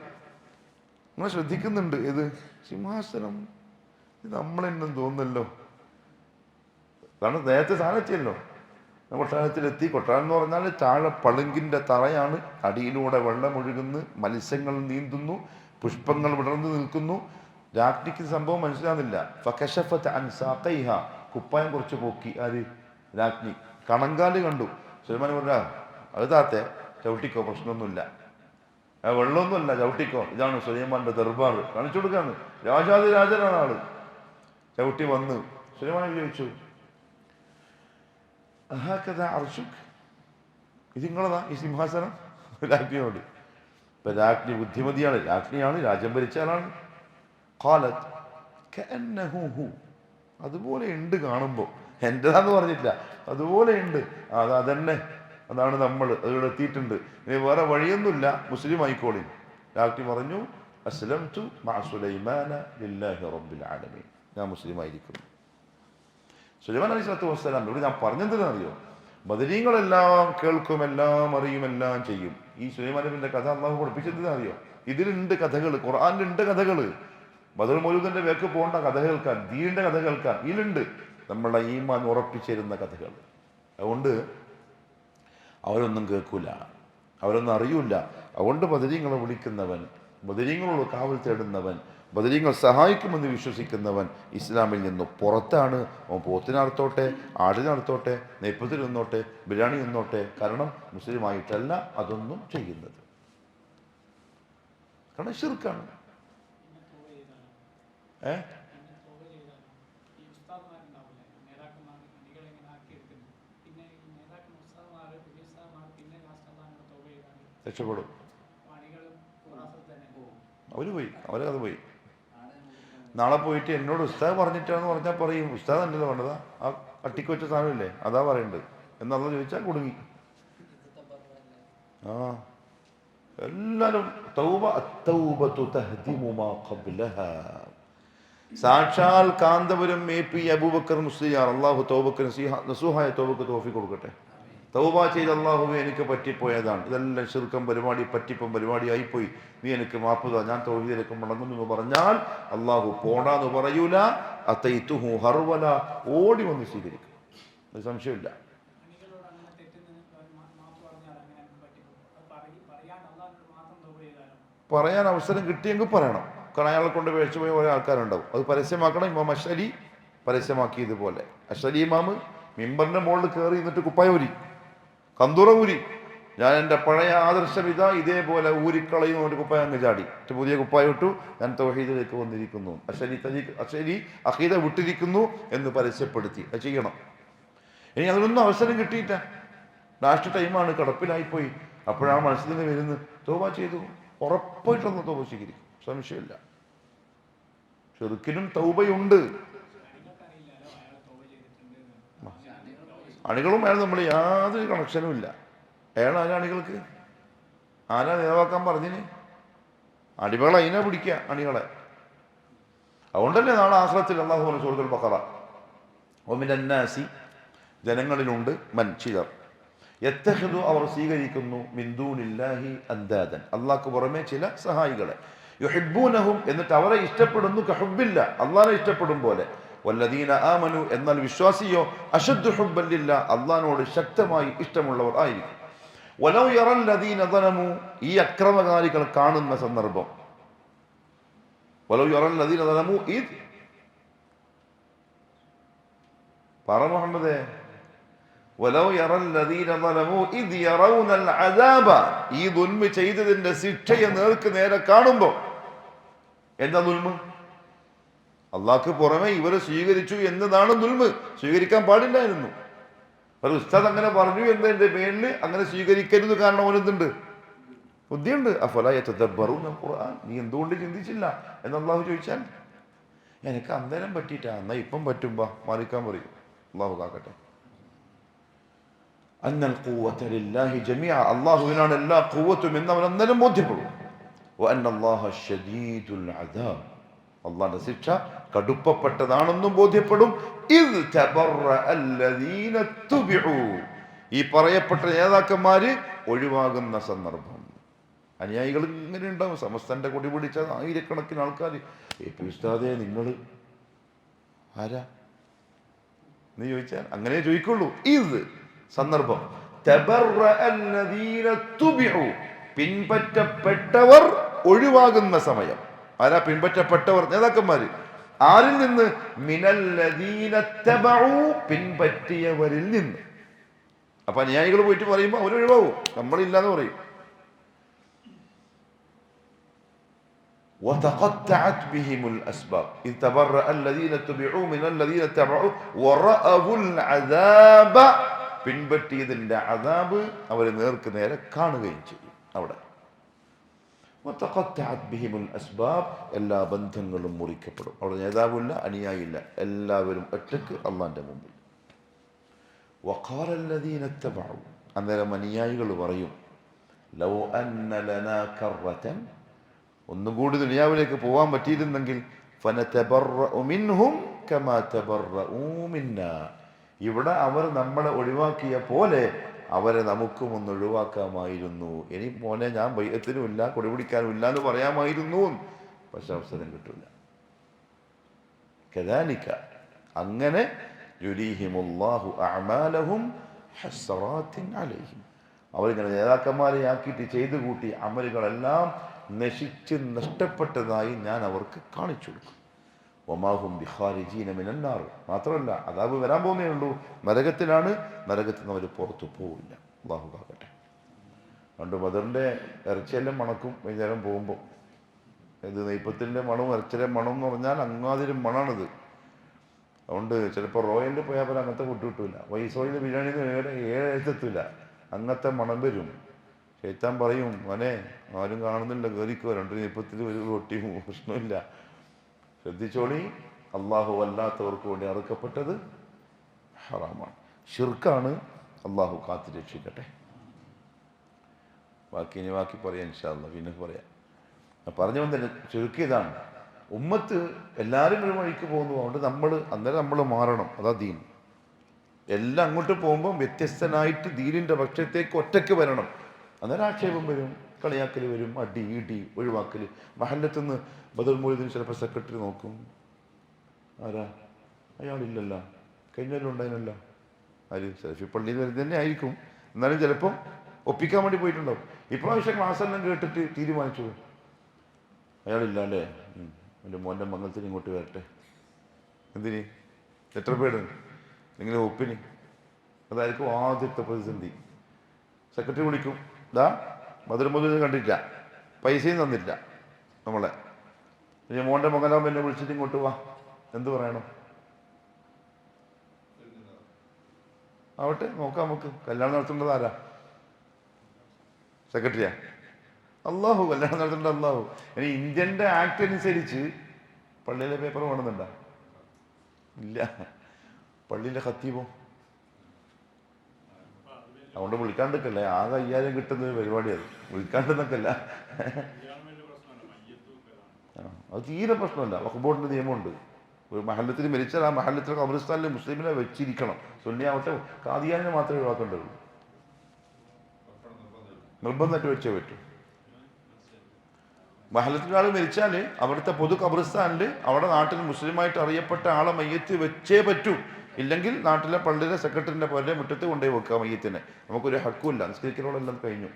നമ്മൾ ശ്രദ്ധിക്കുന്നുണ്ട്, ഇത് സിംഹാസനം ഇത് നമ്മളെന്നും തോന്നല്ലോ. കാരണം നേരത്തെ സ്ഥാനത്തിയല്ലോ. കൊട്ടാരത്തിലെത്തി. കൊട്ടാരം എന്ന് പറഞ്ഞാൽ താഴെ പളുങ്കിന്റെ തറയാണ്, അടിയിലൂടെ വെള്ളം ഒഴുകുന്നു, മത്സ്യങ്ങൾ നീന്തുന്നു, പുഷ്പങ്ങൾ വിടർന്നു നിൽക്കുന്നു. രാജ്ഞിക്ക് സംഭവം മനസ്സിലാകുന്നില്ല. ഫകശഫത് അൻ സാഖൈഹ, കുപ്പായം കുറച്ച് പോക്കി. ആര്? രാജ്ഞി. കണങ്കാല് കണ്ടു. സുലൈമാൻ പറഞ്ഞ, അത് താത്തെ ചവിട്ടിക്കോ, പ്രശ്നമൊന്നുമില്ല, വെള്ളമൊന്നുമല്ല, ചവിട്ടിക്കോ. ഇതാണ് സുലൈമാന്റെ ദർബാർ. കാണിച്ചു കൊടുക്കാന്ന്. രാജാതിരാജനാണ് ആള്. ചവിട്ടി വന്ന് സുലൈമാൻ ചോദിച്ചു, ഇത് നിങ്ങളതാ ഈ സിംഹാസനം? രാജ്ഞിയോട്. ഇപ്പൊ രാജ്ഞി ബുദ്ധിമതിയാണ്, രാജ്ഞിയാണ്, രാജ്യം ഭരിച്ച ആളാണ്. ഖാലത് കഅന്നഹു ഹു, അതുപോലെ ഉണ്ട് കാണുമ്പോൾ. എന്റേതാന്ന് പറഞ്ഞിട്ടില്ല, അതുപോലെ ഉണ്ട്. അതന്നെ, അതാണ് നമ്മൾ, അതിവിടെ എത്തിയിട്ടുണ്ട്. ഇനി വേറെ വഴിയൊന്നുമില്ല, മുസ്ലിം ആയിക്കോളി. രാജ്ഞി പറഞ്ഞു, അസ്ലംതു മഅ സുലൈമാന ലില്ലാഹി റബ്ബിൽ ആലമീൻ, ഞാൻ മുസ്ലിം ആയിരിക്കുന്നു. സുലൈമാൻ അലൈഹിസ്സലാത്തു വസ്സലാം ഇവിടെ ഞാൻ പറഞ്ഞെന്തിനറിയോ? ബദരീങ്ങളെല്ലാം കേൾക്കും, എല്ലാം അറിയും, എല്ലാം ചെയ്യും. ഈ സുലൈമാൻ നബിന്റെ കഥ അള്ളാഹു പഠിപ്പിച്ചെന്തിനറിയോ? ഇതിലുണ്ട് കഥകൾ, ഖുർആനിലുണ്ട് കഥകൾ. ബദർ മൗലൂദിന്റെ വേക്ക് പോകേണ്ട കഥ കേൾക്കാൻ, ദീനിന്റെ കഥ കേൾക്കാൻ ഇതിലുണ്ട്. നമ്മളെ ഈമാൻ ഉറപ്പിച്ചിരുന്ന കഥകൾ. അതുകൊണ്ട് അവരൊന്നും കേൾക്കൂല, അവരൊന്നും അറിയൂല. അതുകൊണ്ട് ബദരീങ്ങളെ വിളിക്കുന്നവൻ, ബദരീങ്ങളോട് കാവൽ തേടുന്നവൻ, ബദരീങ്ങൾ സഹായിക്കുമെന്ന് വിശ്വസിക്കുന്നവൻ ഇസ്ലാമിൽ നിന്ന് പുറത്താണ്. അവൻ പോത്തിനർത്തോട്ടെ, ആടിനർത്തോട്ടെ, നെയ്പ്പത്തിൽ നിന്നോട്ടെ, ബിരിയാണി നിന്നോട്ടെ. കാരണം മുസ്ലിമായിട്ടല്ല അതൊന്നും ചെയ്യുന്നത്. കാരണം ശിർക്കാണ്. രക്ഷപ്പെടും. അവർ പോയി, അവരത് പോയി. നാളെ പോയിട്ട് എന്നോട് ഉസ്താദ് പറഞ്ഞിട്ടാന്ന് പറഞ്ഞാൽ പറയും ഉസ്താദ് അല്ലല്ലോ വേണ്ടതാ, ആ അട്ടിക്ക് വെച്ച സാധനമില്ലേ അതാ പറയണ്ടത് എന്നുള്ള ചോദിച്ചാൽ കുടുങ്ങി. ആ എല്ലാരും തൗബ അത്തൗബതു തഹ്ദിമു മാ ഖബ്ലഹാ. സാക്ഷാൽ കാന്തപുരം AP അബൂബക്കർ മുസ്ലിയാർ, അള്ളാഹു തൗബക്ക് നസൂഹായ തൗബക്ക് തൗഫീഖ് കൊടുക്കട്ടെ. തൗബ ചെയ്ത് അള്ളാഹുവെ എനിക്ക് പറ്റിപ്പോയതാണ്, ഇതെല്ലാം ശിർക്കം പരിപാടി പറ്റിപ്പം പരിപാടി ആയിപ്പോയി, നീ എനിക്ക് മാപ്പ് താ, ഞാൻ തൗഹീദിലേക്ക് മടങ്ങുന്നു എന്ന് പറഞ്ഞാൽ അള്ളാഹു പോടാന്ന് പറയൂല. അതൈതുഹു ഹർവല, ഓടി വന്ന് സ്വീകരിക്കും, ഒരു സംശയമില്ല. പറയാൻ അവസരം കിട്ടിയെങ്കിൽ പറയണം. കാരണം അയാളെ കൊണ്ട് വേഴ്ച പോയ കുറേ ആൾക്കാരുണ്ടാവും, അത് പരസ്യമാക്കണം. ഇമാം അശ്അരി പരസ്യമാക്കിയതുപോലെ. അശ്അരി ഇമാമ് മിമ്പറിന്റെ മുകളിൽ കയറി എന്നിട്ട് കുപ്പായ ഊരി, കന്തുറ ഊരി, ഞാൻ എൻ്റെ പഴയ ആദർശം ഇതേപോലെ ഊരിക്കളയും ഒരു കുപ്പായ അങ്ങ് ചാടി, പുതിയ കുപ്പായ ഇട്ടു, ഞാൻ തൗഹീദിലേക്ക് വന്നിരിക്കുന്നു, അശ്അരി അഖീദ വിട്ടിരിക്കുന്നു എന്ന് പരസ്യപ്പെടുത്തി. അത് ചെയ്യണം. ഇനി അതിനൊന്നും അവസരം കിട്ടിയിട്ട, ലാസ്റ്റ് ടൈമാണ്, കിടപ്പിലായിപ്പോയി, അപ്പോഴാണ് മനസ്സിൽ നിന്ന് വരുന്നത്, തൗബ ചെയ്തു, ഉറപ്പായിട്ടൊന്ന് തൗബ സ്വീകരിക്കും, സംശയമില്ല. ശിർക്കിനും തൗബയുണ്ട്. അണികളും അയാൾ നമ്മൾ യാതൊരു കണക്ഷനും ഇല്ല. അയാൾ ആരാ അണികൾക്ക്? ആരാ നേതാക്കാൻ പറഞ്ഞിന്? അടിമകളെ അതിനെ പിടിക്കുക, അണികളെ. അതുകൊണ്ടല്ലേ നാളെ ആഖിറത്തിൽ അല്ലാഹു പറഞ്ഞു സൂറത്തുൽ ബഖറ, വമിനന്നാസി, ജനങ്ങളിലുണ്ട്, മൻ ചിലർ, യത്തഖിദു, അവർ സ്വീകരിക്കുന്നു, മിൻ ദൂനില്ലാഹി അന്ദാദൻ, അല്ലാഹുക്ക് പുറമെ ചില സഹായികളെ, യുഹിബ്ബൂനഹും, എന്നിട്ട് അവരെ ഇഷ്ടപ്പെടുന്നു, കഹുബ്ബില്ല, അല്ലാഹനെ ഇഷ്ടപ്പെടും പോലെ, വല്ലദീന ആമനു, എന്നാൽ വിശ്വാസിയോ, അശദ്ദു ഹുബ്ബൻ ലില്ലാഹ്, അല്ലാഹനോട് ശക്തമായി ഇഷ്ടമുള്ളവർ ആയിരിക്കും. വലൗ യറൽ ലദീന ളലമു, ഈ അക്രമകാരികൾ കാണുന്ന സന്ദർഭം, വലൗ യറൽ ലദീന ളലമു ഇദ്, പറ മുഹമ്മദേ, വലൗ യറൽ ലദീന ളലമു ഇദ് യറൗനൽ അദാബ, ഈ ദുൽമ ചെയ്തതിന്റെ ശിക്ഷയെ നേർക്ക് നേരെ കാണുമ്പോൾ. എന്താ ദുൽമ? അള്ളാഹ്ക്ക് പുറമെ ഇവരെ സ്വീകരിച്ചു എന്നതാണ് ദുൽമ്. സ്വീകരിക്കാൻ പാടില്ലായിരുന്നു. ഒരു ഉസ്താദ് അങ്ങനെ പറഞ്ഞു എന്നതിന്റെ പേരിൽ അങ്ങനെ സ്വീകരിക്കരുത്. കാരണം അവനെന്തുണ്ട്? ബുദ്ധിയുണ്ട്. അഫലാ യതദബ്ബറൂന ഖുർആൻ, നീ എന്തുകൊണ്ട് ചിന്തിച്ചില്ല എന്ന് അള്ളാഹു ചോദിച്ചാൽ, എനിക്ക് അന്നേരം പറ്റിയിട്ടാ, എന്നാ ഇപ്പം പറ്റുമ്പോ മാറിക്കാൻ പറയും. അള്ളാഹു കാക്കട്ടെ. അന്നൽ ഖുവത ലില്ലാഹി ജമീഅ, അള്ളാഹുവിനാണ് എല്ലാ ഖുവത്തും എന്ന് അവൻ അന്നേരം ബോധ്യപ്പെടും. വഅന്നല്ലാഹ ശദീദുൽ അദാബ്, അള്ളാന്റെ ശിക്ഷ കടുപ്പപ്പെട്ടതാണെന്നും ബോധ്യപ്പെടും. ഇദ് തബറഅൽ ലദീന തുബിഉ, ഈ പറയപ്പെട്ട നേതാക്കന്മാര് ഒഴിവാകുന്ന സന്ദർഭം. അനുയായികൾ ഇങ്ങനെ ഉണ്ടാവും, സമസ്തന്റെ കൊടി പിടിച്ച ആയിരക്കണക്കിന് ആൾക്കാർ. AP ഉസ്താദേ നിങ്ങൾ ആരാ നീ ചോദിച്ചാൽ അങ്ങനെ ചോദിക്കുള്ളൂ. ഇത് സന്ദർഭം, തബറഅൽ ലദീന തുബിഉ, പിൻപറ്റപ്പെട്ടവർ ഒഴിവാകുന്ന സമയം. ആരാ പിൻപറ്റപ്പെട്ടവർ? നേതാക്കന്മാര്. ആരിൽ നിന്ന്? മിനല്ലദീന തബഉ, പിൻപറ്റിയവരിൽ നിന്ന്. അപ്പൊ അനുയായികൾ പോയിട്ട് പറയുമ്പോൾ അവർ ഒഴിവാകും, നമ്മളില്ലാന്ന് പറയും. وتقطعت بهم الأسباب إذ تبرأ الذين اتبعوا من الذين اتبعوا ورأوا العذاب, പിൻപറ്റിയതിന്റെ അദാബ് അവരെ നേർക്ക് നേരെ കാണുകയും ചെയ്യും. അവിടെ وتقطعت بهم الأسباب, എല്ലാ ബന്ധങ്ങളും മുറിക്കപ്പെടും. അവിടെ നേതാവില്ല, അനുയായില്ല, എല്ലാവരും ഒറ്റക്ക് അള്ളാന്റെ മുമ്പിൽ. وقال الذين اتبعوا, അന്നേരം അനുയായികൾ പറയും, ലൗ അന്ന ലനാ കറതൻ, ഒന്നുകൂടി ദുനിയാവിലേക്ക് പോകാൻ പറ്റിയിരുന്നെങ്കിൽ, ഫനതബറഉ മിൻഹും കമാ തബറഉ മിന്നാ, ഇവിടെ അവർ നമ്മളെ ഒഴിവാക്കിയ പോലെ അവരെ നമുക്കും ഒന്ന് ഒഴിവാക്കാമായിരുന്നു. ഇനി മോനെ ഞാൻ ബൈഅത്തിനും ഇല്ല, കൊടിപിടിക്കാനും ഇല്ല എന്ന് പറയാമായിരുന്നു. പക്ഷെ അവസരം കിട്ടില്ല. കദാലിക, അങ്ങനെ യുരീഹിമുല്ലാഹു അഅമാലഹും ഹസ്റാത്തിൻ അലൈഹിം, അവരിങ്ങനെ നേതാക്കന്മാരെ ആക്കിയിട്ട് ചെയ്തു കൂട്ടി അമലുകളെല്ലാം നശിച്ച് നഷ്ടപ്പെട്ടതായി ഞാൻ അവർക്ക് കാണിച്ചു കൊടുക്കും. വമാഹും ബിഖാരിജീന മിനന്നാർ, മാത്രമല്ല അദാബ് വരാൻ പോകുന്നേ ഉള്ളൂ, നരകത്തിലാണ്, നരകത്തിൽ നിന്ന് അവർ പുറത്തു പോവില്ല. അല്ലാഹു കാക്കട്ടെ. പണ്ട് ബദറിന്റെ ഇറച്ചിയെല്ലാം മണക്കും വൈകുന്നേരം പോകുമ്പോൾ. ഇത് നെയ്പ്പത്തിൻ്റെ മണവും ഇറച്ചിയുടെ മണം എന്ന് പറഞ്ഞാൽ അങ്ങാതിരി മണാണിത്. അതുകൊണ്ട് ചിലപ്പോൾ റോയലിൽ പോയാൽ പോലെ അങ്ങനത്തെ ഫുഡ് കിട്ടൂല, വൈസോയിൽ ബിരിയാണി 7 എത്തില്ല, അങ്ങനത്തെ മണം വരും. ഷെയ്ത്താൻ പറയും, മോനെ ആരും കാണുന്നില്ല, കയറിക്കോ, 2 ഒരു റൊട്ടിയും പ്രശ്നമില്ല. ശ്രദ്ധിച്ചോളി, അള്ളാഹു അല്ലാത്തവർക്ക് വേണ്ടി അറുക്കപ്പെട്ടത് ഹറാമാണ്, ഷിർക്കാണ്. അള്ളാഹു കാത്തു രക്ഷിക്കട്ടെ. ബാക്കി പറയാം ഇൻഷാ അല്ലാഹ്, പിന്നെ പറയാം. പറഞ്ഞു വന്നിട്ട് ചുരുക്കിയതാണ്, ഉമ്മത്ത് എല്ലാവരും ഒരു വഴിക്ക് പോകുന്നു. അതുകൊണ്ട് അന്നേരം നമ്മൾ മാറണം. അതാ ദീൻ. എല്ലാം അങ്ങോട്ട് പോകുമ്പോൾ വ്യത്യസ്തനായിട്ട് ദീനിൻ്റെ പക്ഷത്തേക്ക് ഒറ്റയ്ക്ക് വരണം. അന്നേരം ആക്ഷേപം വരും, കളിയാക്കൽ വരും, അടി ഇടി ഒഴിവാക്കൽ. മഹല്ലത്തുനിന്ന് ബദൽ മൊയ്തീൻ ചിലപ്പോൾ സെക്രട്ടറി നോക്കും, ആരാ അയാളില്ലല്ലോ, കഴിഞ്ഞാലും ഉണ്ടായിരുന്നല്ലോ, ആര് സെൽഫി പള്ളിയിൽ വരുന്നത് തന്നെ ആയിരിക്കും, എന്നാലും ചിലപ്പം ഒപ്പിക്കാൻ വേണ്ടി പോയിട്ടുണ്ടാവും. ഇപ്രാവശ്യം ക്ലാസ്സെല്ലാം കേട്ടിട്ട് തീരുമാനിച്ചു, അയാളില്ലാണ്ടേ എൻ്റെ മോൻ്റെ മംഗലത്തിന് ഇങ്ങോട്ട് വരട്ടെ. എന്തിന്? എത്ര പേര് നിങ്ങളെ ഒപ്പിന്? അതായിരിക്കും ആദ്യത്തെ പ്രതിസന്ധി. സെക്രട്ടറി വിളിക്കും, ഇതാ മധുരമൊന്നും കണ്ടിട്ടില്ല, പൈസയും തന്നില്ല നമ്മളെ, ഇനി മോൻ്റെ മംഗലാകുമ്പോൾ എന്നെ വിളിച്ചിട്ട് ഇങ്ങോട്ട് വാ, എന്ത് പറയണം? ആവട്ടെ, നോക്കാം നമുക്ക്. കല്യാണം നടത്തേണ്ടത് ആരാ? സെക്രട്ടറിയാ? അള്ളാഹു. കല്യാണം നടത്തേണ്ടത് അള്ളാഹു. ഇനി ഇന്ത്യൻ്റെ ആക്ട് അനുസരിച്ച് പള്ളിയിലെ പേപ്പർ വേണമെന്നുണ്ടോ? ഇല്ല. പള്ളിയിലെ ഖത്തീബോ? അതുകൊണ്ട് വിളിക്കാണ്ടിരിക്കല്ലേ, ആകെ 5000 കിട്ടുന്ന പരിപാടി അത്. വിളിക്കാണ്ടെന്നൊക്കെയല്ല, അത് തീരെ പ്രശ്നമല്ല. വഖഫ് ബോർഡിൻ്റെ നിയമമുണ്ട്. ഒരു മഹല്ലത്തിൽ മരിച്ചാൽ ആ മഹല്ലത്തിൽ ഖബറിസ്ഥാനിൽ മുസ്ലിമിനെ വെച്ചിരിക്കണം. സുന്നിയാവട്ടെ ഖാദിയാനിനെ മാത്രമേ ഒഴിവാക്കേണ്ടതുള്ളൂ, നിർബന്ധമായിട്ട് വെച്ചേ പറ്റൂ. മഹല്ലത്തിൽ ആൾ മരിച്ചാൽ അവിടുത്തെ പൊതു ഖബറിസ്ഥാനിൽ അവിടെ നാട്ടിൽ മുസ്ലിമായിട്ട് അറിയപ്പെട്ട ആളെ മയ്യത്ത് വെച്ചേ പറ്റൂ. ഇല്ലെങ്കിൽ നാട്ടിലെ പള്ളിയിലെ സെക്രട്ടറിൻ്റെ പോലെ മുറ്റത്ത് കൊണ്ടുപോയി വെക്കുക മയ്യത്തിനെ. നമുക്കൊരു ഹക്കുമില്ല, നിസ്കരിക്കലോടെല്ലാം കഴിഞ്ഞു.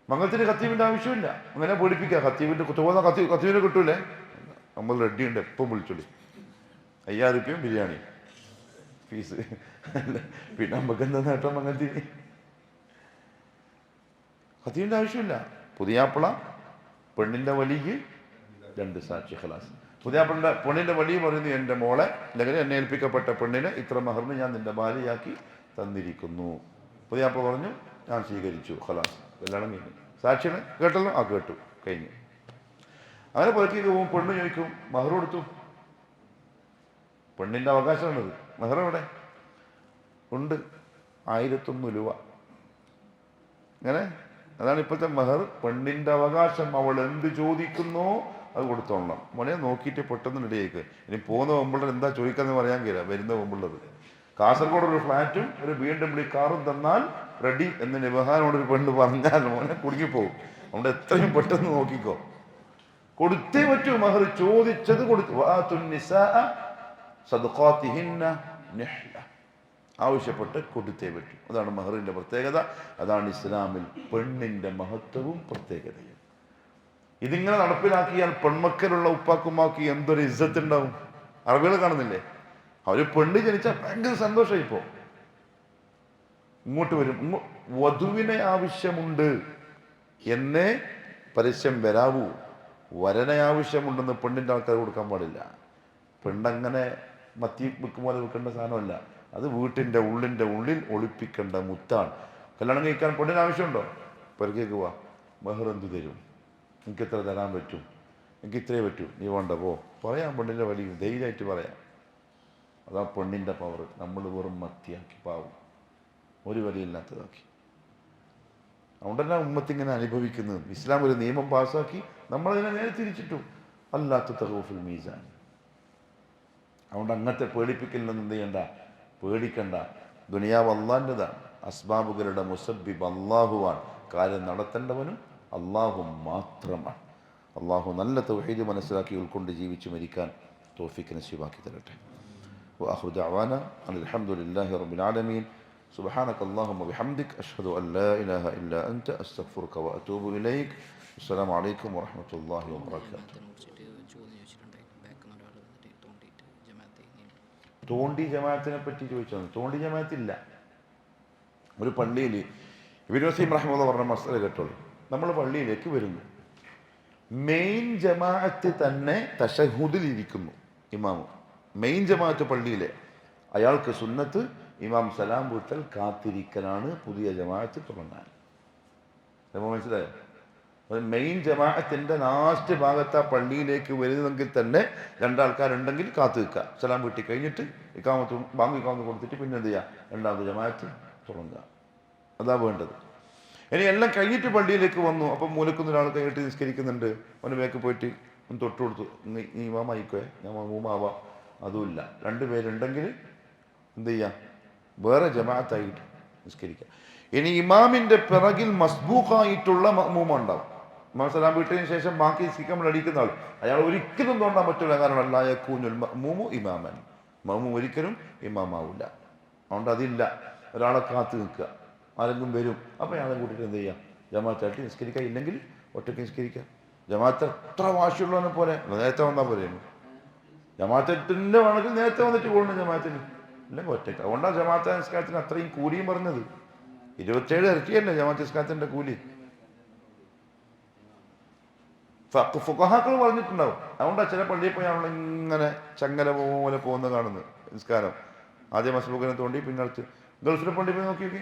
മംഗലത്തിന് ഖത്തീബിൻ്റെ ആവശ്യമില്ല, അങ്ങനെ പേടിപ്പിക്കുക. ഖത്തീബിൻ്റെ ഖത്തീബിനെ കിട്ടൂലേ? നമ്മൾ റെഡിയുണ്ട്, എപ്പം വിളിച്ചോളി. 5000 രൂപയും ബിരിയാണി ഫീസ്. പിന്നെ നമുക്ക് എന്താ നേട്ടം? മംഗലത്തിന് ഖത്തീബിൻ്റെ ആവശ്യമില്ല. പുതിയാപ്പിള പെണ്ണിൻ്റെ വലിക്ക് 2 സാക്ഷി, ഖലാസ്. പെണ്ണിൻ്റെ വലിയ പറയുന്നു, എൻ്റെ മോളെ അല്ലെങ്കിൽ എന്നെ ഏൽപ്പിക്കപ്പെട്ട പെണ്ണിനെ ഇത്ര മഹറിന് ഞാൻ നിൻ്റെ ഭാര്യയാക്കി തന്നിരിക്കുന്നു. പുതിയാപ്പിള പറഞ്ഞു, ഞാൻ സ്വീകരിച്ചു, ഖലാസ്, കല്യാണം കഴിഞ്ഞു. സാക്ഷിനെ കേട്ടല്ലോ? ആ കേട്ടു, കഴിഞ്ഞു. അങ്ങനെ പുറത്തേക്ക് പോകും, പെണ്ണ് ചോദിക്കും, മഹർ കൊടുത്തു. പെണ്ണിൻ്റെ അവകാശമാണത്. മഹർ എവിടെ ഉണ്ട്? 1001 രൂപ. അങ്ങനെ അതാണ് ഇപ്പോഴത്തെ മഹർ. പെണ്ണിൻ്റെ അവകാശം. അവൾ എന്ത് ചോദിക്കുന്നോ അത് കൊടുത്തോളണം. മോനെ നോക്കിയിട്ട് പെട്ടെന്ന് റെഡിയായിക്ക്. ഇനി പോകുന്ന പെമ്പിള്ളർ എന്താ ചോദിക്കാന്ന് പറയാൻ കഴിയില്ല. വരുന്ന പെമ്പിള്ളർ കാസർഗോഡ് ഒരു ഫ്ലാറ്റും ഒരു BMW കാറും തന്നാൽ റെഡി എന്ന് നിബഹാനോടൊരു പെണ്ണ് പറഞ്ഞാൽ മോനെ കുടുങ്ങിപ്പോവും. അതുകൊണ്ട് എത്രയും പെട്ടെന്ന് നോക്കിക്കോ, കൊടുത്തേ പറ്റൂ. മഹർ ചോദിച്ചത് കൊടുത്തു. ആവശ്യപ്പെട്ട് കൊടുത്തേ പറ്റൂ. അതാണ് മഹറിൻ്റെ പ്രത്യേകത. അതാണ് ഇസ്ലാമിൽ പെണ്ണിൻ്റെ മഹത്വവും പ്രത്യേകതയും. ഇതിങ്ങനെ നടപ്പിലാക്കിയാൽ പെൺമക്കളുള്ള ഉപ്പാക്കുമാക്കി എന്തൊരു ഇസ്സത്തുണ്ടാവും. അറബികൾ കാണുന്നില്ലേ, അവർ പെണ്ണ് ജനിച്ചാൽ ഭയങ്കര സന്തോഷം. ഇപ്പോൾ ഇങ്ങോട്ട് വരും, വധുവിനെ ആവശ്യമുണ്ട് എന്നേ പരസ്യം വരാവൂ. വരനെ ആവശ്യമുണ്ടെന്ന് പെണ്ണിൻ്റെ ആൾക്കാർ കൊടുക്കാൻ പാടില്ല. പെണ്ണങ്ങനെ മത്തി വെക്കുമ്പോൾ വെക്കേണ്ട സാധനമല്ല. അത് വീട്ടിൻ്റെ ഉള്ളിൽ ഒളിപ്പിക്കേണ്ട മുത്താണ്. കല്യാണം കഴിക്കാൻ പെണ്ണിന് ആവശ്യമുണ്ടോ? പുറകേക്ക് പോവാ, മഹർ എന്ത് തരും, എനിക്കെത്ര തരാൻ പറ്റും, എനിക്ക് ഇത്രേ പറ്റൂ, നീ വേണ്ട പോ, പറയാം. പെണ്ണിൻ്റെ വലിയ ധൈര്യമായിട്ട് പറയാം. അതാ പെണ്ണിൻ്റെ പവർ. നമ്മൾ വെറും മത്തിയാക്കി, പാവും, ഒരു വലിയില്ലാത്തതാക്കി. അതുകൊണ്ടല്ല ഉമ്മത്തിങ്ങനെ അനുഭവിക്കുന്നത്. ഇസ്ലാം ഒരു നിയമം പാസ്സാക്കി, നമ്മളതിനെ നേരെ തിരിച്ചിട്ടു. അല്ലാത്ത തഖൂഫുൽ മീസാൻ. അതുകൊണ്ട് അങ്ങനത്തെ പേടിപ്പിക്കലൊന്നും എന്ത് ചെയ്യണ്ട, പേടിക്കണ്ട. ദുനിയാവ് അള്ളാൻ്റെതാണ്. അസ്ബാബുകളുടെ മുസബ്ബിബ് അള്ളാഹുവാണ്. കാര്യം നടത്തേണ്ടവനും അള്ളാഹു മാത്രമാണ്. അള്ളാഹു നല്ല തൗഹീദ് മനസ്സിലാക്കി ഉൾക്കൊണ്ട് ജീവിച്ച് മരിക്കാൻ തൗഫീഖ് നസീബാക്കി തരട്ടെ. വആഖിറു ദഅവാന അൽഹംദുലില്ലാഹി റബ്ബിൽ ആലമീൻ. സുബ്ഹാനക അല്ലാഹുമ്മ ബിഹംദിക അഷ്ഹദു അൻ ലാ ഇലാഹ ഇല്ലാ അൻത അസ്തഗ്ഫിറുക വഅതൂബു ഇലൈക്. അസ്സലാമു അലൈക്കും വറഹ്മത്തുള്ളാഹി വബറകാതുഹു. തോണ്ടി ജമാഅത്തിനെ പറ്റി ചോദിച്ചത്. തോണ്ടി ജമാഅത്തില്ല. ഒരു പള്ളിയിൽ ഇബ്നു വസീം റഹിമഹുല്ലാഹ് പറഞ്ഞ മസല കേട്ടോളൂ. നമ്മൾ പള്ളിയിലേക്ക് വരുന്നു, മെയിൻ ജമാഅത്ത് തന്നെ തശഹുദിൽ ഇരിക്കുന്നു ഇമാമ്. മെയിൻ ജമാഅത്ത് പള്ളിയിലെ അയാൾക്ക് സുന്നത്ത് ഇമാം സലാം വീട്ടൽ കാത്തിരിക്കലാണ് പുതിയ ജമാഅത്ത് തുടങ്ങാൻ. നമ്മൾ മനസ്സിലായോ? മെയിൻ ജമാഅത്തിന്റെ ലാസ്റ്റ് ഭാഗത്ത് ആ പള്ളിയിലേക്ക് വരുന്നതെങ്കിൽ തന്നെ രണ്ടാൾക്കാരുണ്ടെങ്കിൽ കാത്തു നിൽക്കുക. സലാം വീട്ടി കഴിഞ്ഞിട്ട് ഇക്കാമത്ത് ബാങ്ക് ഇക്കാമത്ത് കൊടുത്തിട്ട് പിന്നെ എന്ത് ചെയ്യുക, രണ്ടാമത് ജമാഅത്ത് തുടങ്ങുക. അതാ വേണ്ടത്. ഇനി എല്ലാം കഴിഞ്ഞിട്ട് പള്ളിയിലേക്ക് വന്നു. അപ്പം മൂലക്കുന്ന ഒരാൾ കഴിഞ്ഞിട്ട് നിസ്കരിക്കുന്നുണ്ട്, അവന് വേക്ക് പോയിട്ട് ഒന്ന് തൊട്ട് കൊടുത്തു, നീ ഇമാമായിക്കോയെ, ഞാൻ മമ്മൂമാവാം. അതുമില്ല. രണ്ടുപേരുണ്ടെങ്കിൽ എന്ത് ചെയ്യാം, വേറെ ജമാഅത്തായിട്ട് നിസ്കരിക്കാം. ഇനി ഇമാമിന്റെ പിറകിൽ മസ്ബൂഖായിട്ടുള്ള മഅ്മൂമ ഉണ്ടാവും. ഇമാം സലാം വീട്ടിന് ശേഷം ബാക്കി നിസ്കരിക്കാൻ അടിക്കുന്ന ആൾ, അയാൾ ഒരിക്കലും തോണ്ടാൻ പറ്റില്ല. കാരണം ലാ യകൂനുൽ മഅ്മൂമു ഇമാമൻ, മഅ്മൂം ഒരിക്കലും ഇമാമാവില്ല. അതുകൊണ്ട് അതില്ല. ഒരാളെ കാത്തു നിൽക്കുക, ആരെങ്കിലും വരും, അപ്പോൾ അയാളെ കൂട്ടിയിട്ട് എന്ത് ചെയ്യാം, ജമാഅത്തായിട്ട് നിസ്കരിക്കുക. ഇല്ലെങ്കിൽ ഒറ്റയ്ക്ക് നിസ്കരിക്കുക. ജമാഅത്ത് എത്ര വാശിയുള്ളവനെ പോലെ നേരത്തെ വന്നാൽ പോലെയാണ്. ജമാഅത്തിന്റെ വേണമെങ്കിൽ നേരത്തെ വന്നിട്ട് പോകണം ജമാഅത്തിന്, ഇല്ലെങ്കിൽ ഒറ്റയ്ക്ക്. അതുകൊണ്ടാണ് ജമാഅത്ത് നിസ്കാരത്തിന് അത്രയും കൂലിയും പറഞ്ഞത്. 27 ഇരട്ടിയല്ലേ ജമാഅത്ത് നിസ്കാരത്തിന്റെ കൂലി. ഫുഖഹാക്കൾ പറഞ്ഞിട്ടുണ്ടാവും. അതുകൊണ്ടാണ് ചില പള്ളിയിൽ പോയി നമ്മളിങ്ങനെ ചങ്ങല പോലെ പോകുന്ന കാണുന്നത് നിസ്കാരം. ആദ്യം മസ്ബൂഖിനെ തോണ്ടി പിന്നെ അടുത്ത്. ഗൾഫിലെ പള്ളി പോയി നോക്കി നോക്കി,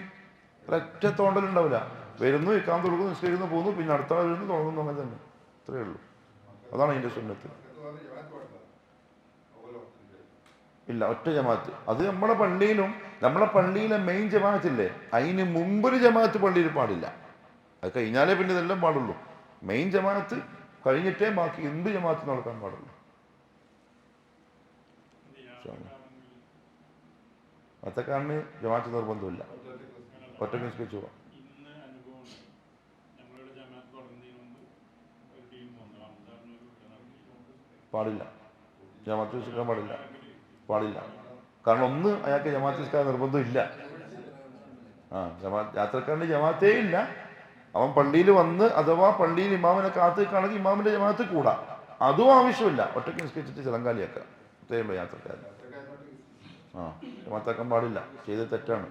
ഒരൊറ്റ തോണ്ടലുണ്ടാവില്ല. വരുന്നു, ഇക്കാമത്ത് കൊടുക്കുന്നു, നിസ്കരിക്കുന്നു, പോകുന്നു, പിന്നെ അടുത്ത വരുന്നു, തുടങ്ങുന്നു, അങ്ങനെ തന്നെ. അത്രയേ ഉള്ളൂ. അതാണ് അതിൻ്റെ സുന്നത്ത്. ഇല്ല, ഒറ്റ ജമാഅത്ത്. അത് നമ്മളെ പള്ളിയിലെ മെയിൻ ജമാഅത്തില്ലേ, അതിന് മുമ്പൊരു ജമാഅത്ത് പള്ളിയിൽ പാടില്ല. അത് കഴിഞ്ഞാലേ പിന്നെ ഇതെല്ലാം പാടുള്ളൂ. മെയിൻ ജമാഅത്ത് കഴിഞ്ഞിട്ടേ ബാക്കി എന്ത് ജമാഅത്ത് നടക്കാൻ പാടുള്ളൂ. അത്തക്കാരന് ജമാഅത്ത് നിർബന്ധമില്ല, ഒറ്റക്ക് നിസ്കരിച്ചു പോവാം. പാടില്ല, ജമാഅത്ത് നിസ്കരിക്കാൻ പാടില്ല. കാരണം ഒന്ന്, അയാൾക്ക് ജമാഅത്ത് നിസ്കാരം നിർബന്ധമില്ല. യാത്രക്കാരൻ്റെ ജമാഅത്തേ ഇല്ല. അവൻ പള്ളിയിൽ വന്ന് അഥവാ പള്ളിയിൽ ഇമാമിനെ കാത്തു നിൽക്കുകയാണെങ്കിൽ ഇമാമിന്റെ ജമാഅത്ത് കൂടാ, അതും ആവശ്യമില്ല. ഒറ്റയ്ക്ക് നിസ്കരിച്ചിട്ട് ചിലങ്കാലിയാക്കുക, അത്രയേ ഉള്ളൂ യാത്രക്കാരൻ. ജമാഅത്താക്കാൻ പാടില്ല, ചെയ്ത് തെറ്റാണ്.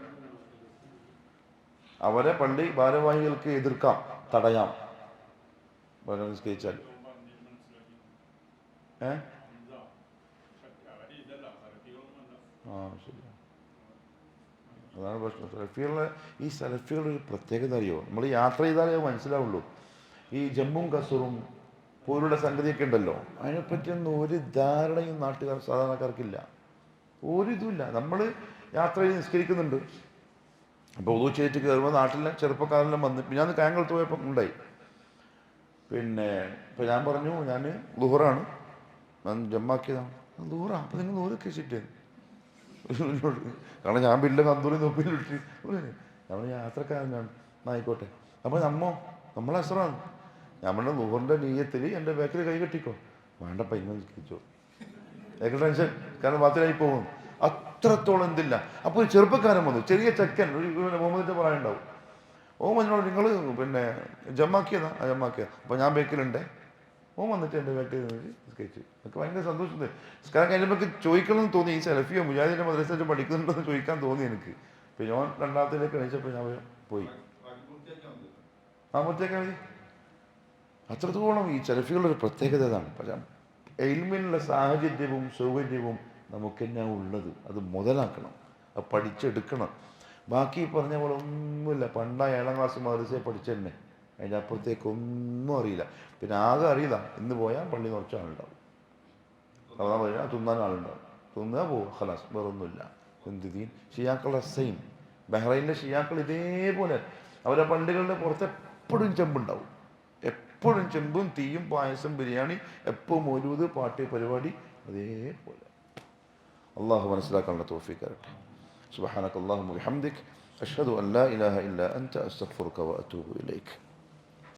അവരെ പള്ളി ഭാരവാഹികൾക്ക് എതിർക്കാം, തടയാം നിസ്കരിച്ചാൽ. ശരി, അതാണ് പ്രശ്നം. ഈ സലഫികളുടെ ഒരു പ്രത്യേകത അറിയോ, നമ്മൾ യാത്ര ചെയ്താലേ മനസ്സിലാവുള്ളൂ. ഈ ജമ്മും കസറും പോലുള്ള സംഗതിയൊക്കെ ഉണ്ടല്ലോ, അതിനെപ്പറ്റിയൊന്നും ഒരു ധാരണയും നാട്ടുകാർ സാധാരണക്കാർക്കില്ല. ഒരിതുമില്ല. നമ്മൾ യാത്ര ചെയ്ത് നിസ്കരിക്കുന്നുണ്ട്. അപ്പോൾ ഉദു ചെയ്തിട്ട് കയറുമ്പോൾ നാട്ടിലെ ചെറുപ്പക്കാരെല്ലാം വന്ന്, പിന്നെ ഞാൻ കായംകുളത്ത് പോയപ്പോൾ ഉണ്ടായി. പിന്നെ ഇപ്പം ഞാൻ പറഞ്ഞു, ഞാൻ ളുഹറാണ്, ഞാൻ ജമ്മാക്കിയതാണ്. ളുഹറാ? അപ്പം നിങ്ങൾ 100 കേസിട്ട്. കാരണം ഞാൻ ബില്ല് കന്തൂരി നോക്കിയിട്ട് നമ്മൾ യാത്രക്കാരനാണ്, ആയിക്കോട്ടെ. അപ്പോൾ നമ്മൾ അസറാണ്. നമ്മുടെ ളുഹറിൻ്റെ നീയത്തിൽ എൻ്റെ ബേക്കറി കൈ കെട്ടിക്കോ, വേണ്ടപ്പ ഇങ്ങനെ നിസ്കരിച്ചോ, ഏക ടെൻഷൻ. കാരണം ബാത്തിലായി പോകും. അത്രത്തോളം എന്തില്ല. അപ്പോൾ ഒരു ചെറുപ്പക്കാരൻ വന്നു, ചെറിയ ചെക്കൻ, ഒരു മുഹമ്മദിൻ്റെ പറയാനുണ്ടാവും. മഞ്ഞോട് നിങ്ങൾ പിന്നെ ജമ്മാക്കിയതാ? ജമ്മാക്കിയതാ. അപ്പോൾ ഞാൻ ബേക്കിലുണ്ട്. വന്നിട്ട് എൻ്റെ ബേക്കിൽ നിസ്കരിച്ചു. എനിക്ക് ഭയങ്കര സന്തോഷം. നിസ്കാരം കഴിഞ്ഞപ്പോൾ ചോദിക്കണമെന്ന് തോന്നി, ഈ സെലഫിയോ മുജാഹിദിൻ്റെ മദ്രസ പഠിക്കുന്നുണ്ടോ എന്ന് ചോദിക്കാൻ തോന്നി എനിക്ക്. പിന്നെ ഞാൻ രണ്ടാമത്തേക്ക് എണീച്ചപ്പോൾ ഞാൻ പോയി. പൂർത്തിയാക്കാൻ മതി. അത്രത്തോളം ഈ സെലഫികളുടെ ഒരു പ്രത്യേകത ഇതാണ്. പക്ഷേ ഇൽമിനുള്ള സാഹചര്യവും സൗകര്യവും നമുക്ക് തന്നെ ഉള്ളത്, അത് മുതലാക്കണം, അത് പഠിച്ചെടുക്കണം. ബാക്കി പറഞ്ഞ പോലെ ഒന്നുമില്ല. പണ്ടാ 7ാം ക്ലാസ് മദ്രസയെ പഠിച്ചു തന്നെ, അതിൻ്റെ അപ്പുറത്തേക്കൊന്നും അറിയില്ല. പിന്നെ ആകെ അറിയില്ല, ഇന്ന് പോയാൽ പള്ളി നിറച്ച ആളുണ്ടാവും, അതാ പറയാ തിന്നാൻ ആളുണ്ടാവും, തിന്നാ പോവുക, ഖലാസ്, വേറൊന്നുമില്ല. എന്ത് ദീൻ. ഷിയാക്കളുടെ സെയിം. ബഹ്റൈനിലെ ഷിയാക്കൾ ഇതേപോലെ, അവരുടെ പള്ളികളുടെ പുറത്ത് എപ്പോഴും ചെമ്പുണ്ടാവും, എപ്പോഴും ചെമ്പും തീയും പായസം ബിരിയാണി, എപ്പോൾ മൗലൂദ് പാട്ട് പരിപാടി, അതേപോലെ. അള്ളാഹു മനസ്സിലാക്കാനുള്ള തൗഫീഖ് തരട്ടെ. സുബ്ഹാനക അല്ലാഹുമ്മ വബിഹംദിക അഷ്ഹദു അൻ ലാ ഇലാഹ ഇല്ലാ അൻത അസ്തഗ്ഫിറുക വഅതൂബു ഇലൈക്.